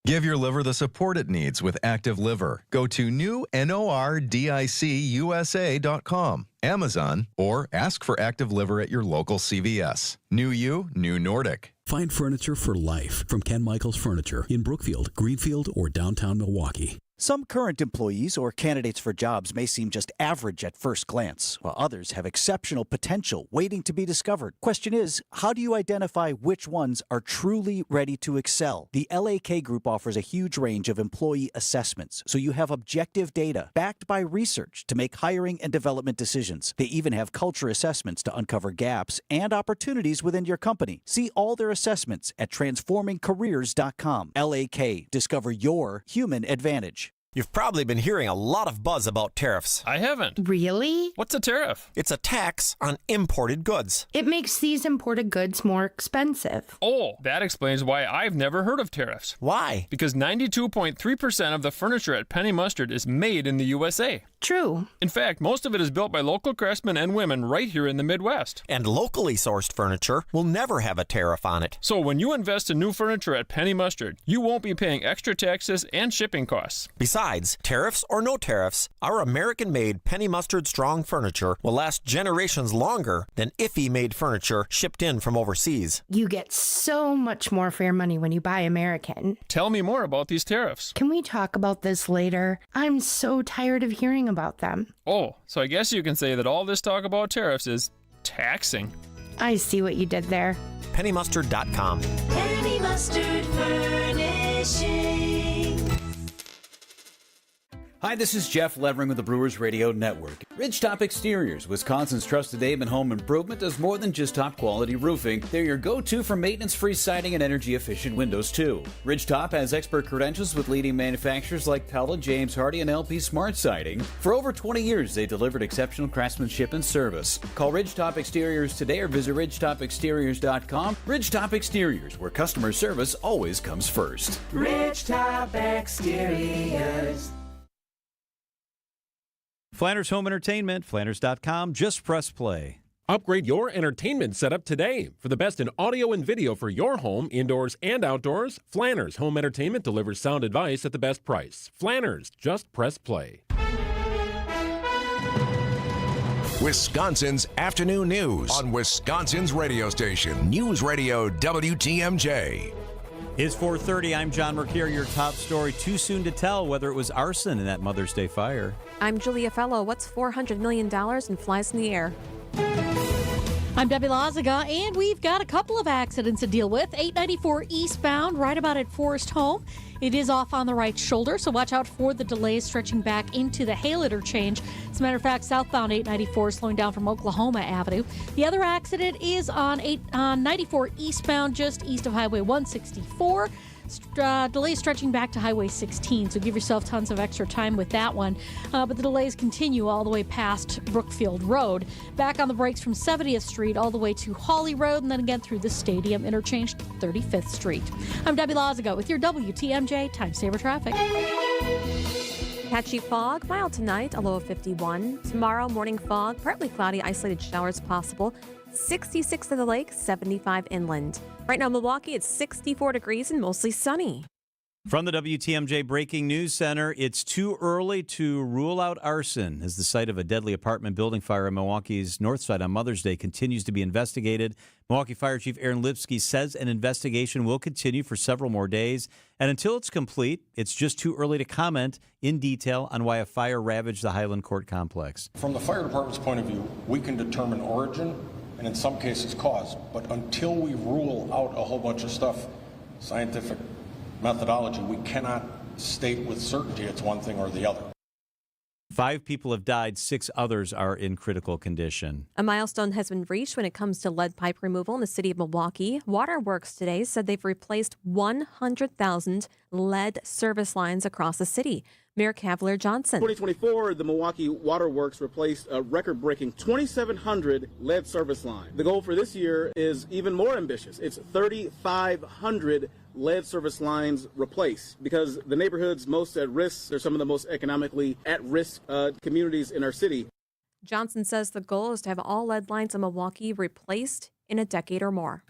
Give your liver the support it needs with Active Liver. Go to nordicicusa.com, Amazon, or ask for Active Liver at your local CVS. New you, new Nordic. Find furniture for life from Ken Michaels Furniture in Brookfield, Greenfield, or downtown Milwaukee. Some current employees or candidates for jobs may seem just average at first glance, while others have exceptional potential waiting to be discovered. Question is, how do you identify which ones are truly ready to excel? The LAK Group offers a huge range of employee assessments, so you have objective data backed by research to make hiring and development decisions. They even have culture assessments to uncover gaps and opportunities within your company. See all their assessments at transformingcareers.com. LAK, discover your human advantage. You've probably been hearing a lot of buzz about tariffs. I haven't. Really? What's a tariff? It's a tax on imported goods. It makes these imported goods more expensive. Oh, that explains why I've never heard of tariffs. Why? Because 92.3% of the furniture at Penny Mustard is made in the USA. True. In fact, most of it is built by local craftsmen and women right here in the Midwest. And locally sourced furniture will never have a tariff on it. So when you invest in new furniture at Penny Mustard, you won't be paying extra taxes and shipping costs. Besides, tariffs or no tariffs, our American-made Penny Mustard Strong furniture will last generations longer than IFE-made furniture shipped in from overseas. You get so much more for your money when you buy American. Tell me more about these tariffs. Can we talk about this later? I'm so tired of hearing about them. Oh, so I guess you can say that all this talk about tariffs is taxing. I see what you did there. PennyMustard.com. Penny Mustard Furnishing. Hi, this is Jeff Levering with the Brewers Radio Network. Ridgetop Exteriors, Wisconsin's trusted name in home improvement, does more than just top-quality roofing. They're your go-to for maintenance-free siding and energy-efficient windows, too. Ridgetop has expert credentials with leading manufacturers like Pella, James Hardie, and LP Smart Siding. For over 20 years, they delivered exceptional craftsmanship and service. Call Ridgetop Exteriors today or visit ridgetopexteriors.com. Ridgetop Exteriors, where customer service always comes first. Ridgetop Exteriors. Flanders Home Entertainment, Flanders.com. Just press play. Upgrade your entertainment setup today. For the best in audio and video for your home, indoors and outdoors, Flanders Home Entertainment delivers sound advice at the best price. Flanders, just press play. Wisconsin's afternoon news on Wisconsin's radio station, News Radio WTMJ. It's 4:30. I'm John Mercure. Your top story. Too soon to tell whether it was arson in that Mother's Day fire. I'm Julia Fellow. What's $400 million and flies in the air? I'm Debbie Lazaga, and we've got a couple of accidents to deal with. 894 eastbound, right about at Forest Home. It is off on the right shoulder, so watch out for the delays stretching back into the Hale interchange. As a matter of fact, southbound 894 slowing down from Oklahoma Avenue. The other accident is on 94 eastbound, just east of Highway 164. Delays stretching back to Highway 16, so give yourself tons of extra time with that one. But the delays continue all the way past Brookfield Road. Back on the brakes from 70th Street all the way to Hawley Road, and then again through the Stadium interchange, 35th Street. I'm Debbie Lazaga with your WTMJ Time Saver Traffic. Patchy fog, mild tonight, a low of 51. Tomorrow, morning fog, partly cloudy, isolated showers possible. 66 to the lake, 75 inland. Right now, Milwaukee, it's 64 degrees and mostly sunny. From the WTMJ Breaking News Center, it's too early to rule out arson as the site of a deadly apartment building fire in Milwaukee's north side on Mother's Day continues to be investigated. Milwaukee Fire Chief Aaron Lipsky says an investigation will continue for several more days. And until it's complete, it's just too early to comment in detail on why a fire ravaged the Highland Court complex. From the fire department's point of view, we can determine origin and in some cases cause. But until we rule out a whole bunch of stuff, scientific methodology, we cannot state with certainty it's one thing or the other. 5 people have died. 6 others are in critical condition. A milestone has been reached when it comes to lead pipe removal in the city of Milwaukee. Waterworks today said they've replaced 100,000 lead service lines across the city. Mayor Cavalier Johnson. 2024, the Milwaukee Waterworks replaced a record-breaking 2,700 lead service lines. The goal for this year is even more ambitious. It's 3,500 lead service lines replaced, because the neighborhoods most at risk are some of the most economically at-risk communities in our city. Johnson says the goal is to have all lead lines in Milwaukee replaced in a decade or more.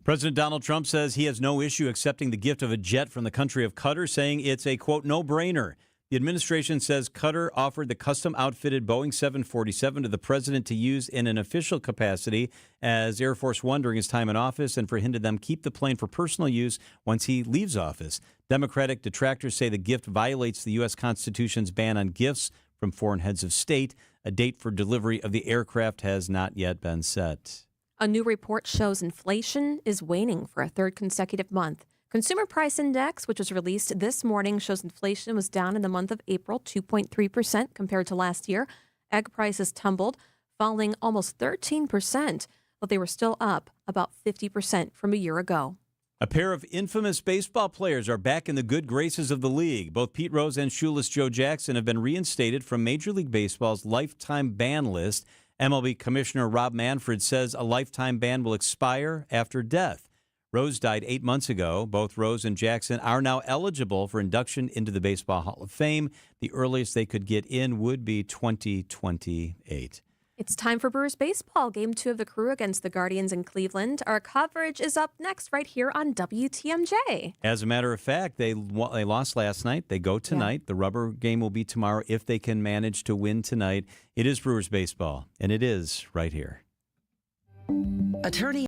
President Donald Trump says he has no issue accepting the gift of a jet from the country of Qatar, saying it's a, quote, no-brainer. The administration says Qatar offered the custom-outfitted Boeing 747 to the president to use in an official capacity as Air Force One during his time in office, and for him to them keep the plane for personal use once he leaves office. Democratic detractors say the gift violates the U.S. Constitution's ban on gifts from foreign heads of state. A date for delivery of the aircraft has not yet been set. A new report shows inflation is waning for a third consecutive month. Consumer Price Index, which was released this morning, shows inflation was down in the month of April 2.3% compared to last year. Egg prices tumbled, falling almost 13%, but they were still up about 50% from a year ago. A pair of infamous baseball players are back in the good graces of the league. Both Pete Rose and shoeless Joe Jackson have been reinstated from Major League Baseball's lifetime ban list. MLB Commissioner Rob Manfred says a lifetime ban will expire after death. Rose died 8 months ago. Both Rose and Jackson are now eligible for induction into the Baseball Hall of Fame. The earliest they could get in would be 2028. It's time for Brewers baseball. Game 2 of the Crew against the Guardians in Cleveland. Our coverage is up next right here on WTMJ. As a matter of fact, they lost last night. They go tonight. Yeah. The rubber game will be tomorrow if they can manage to win tonight. It is Brewers baseball, and it is right here. Attorney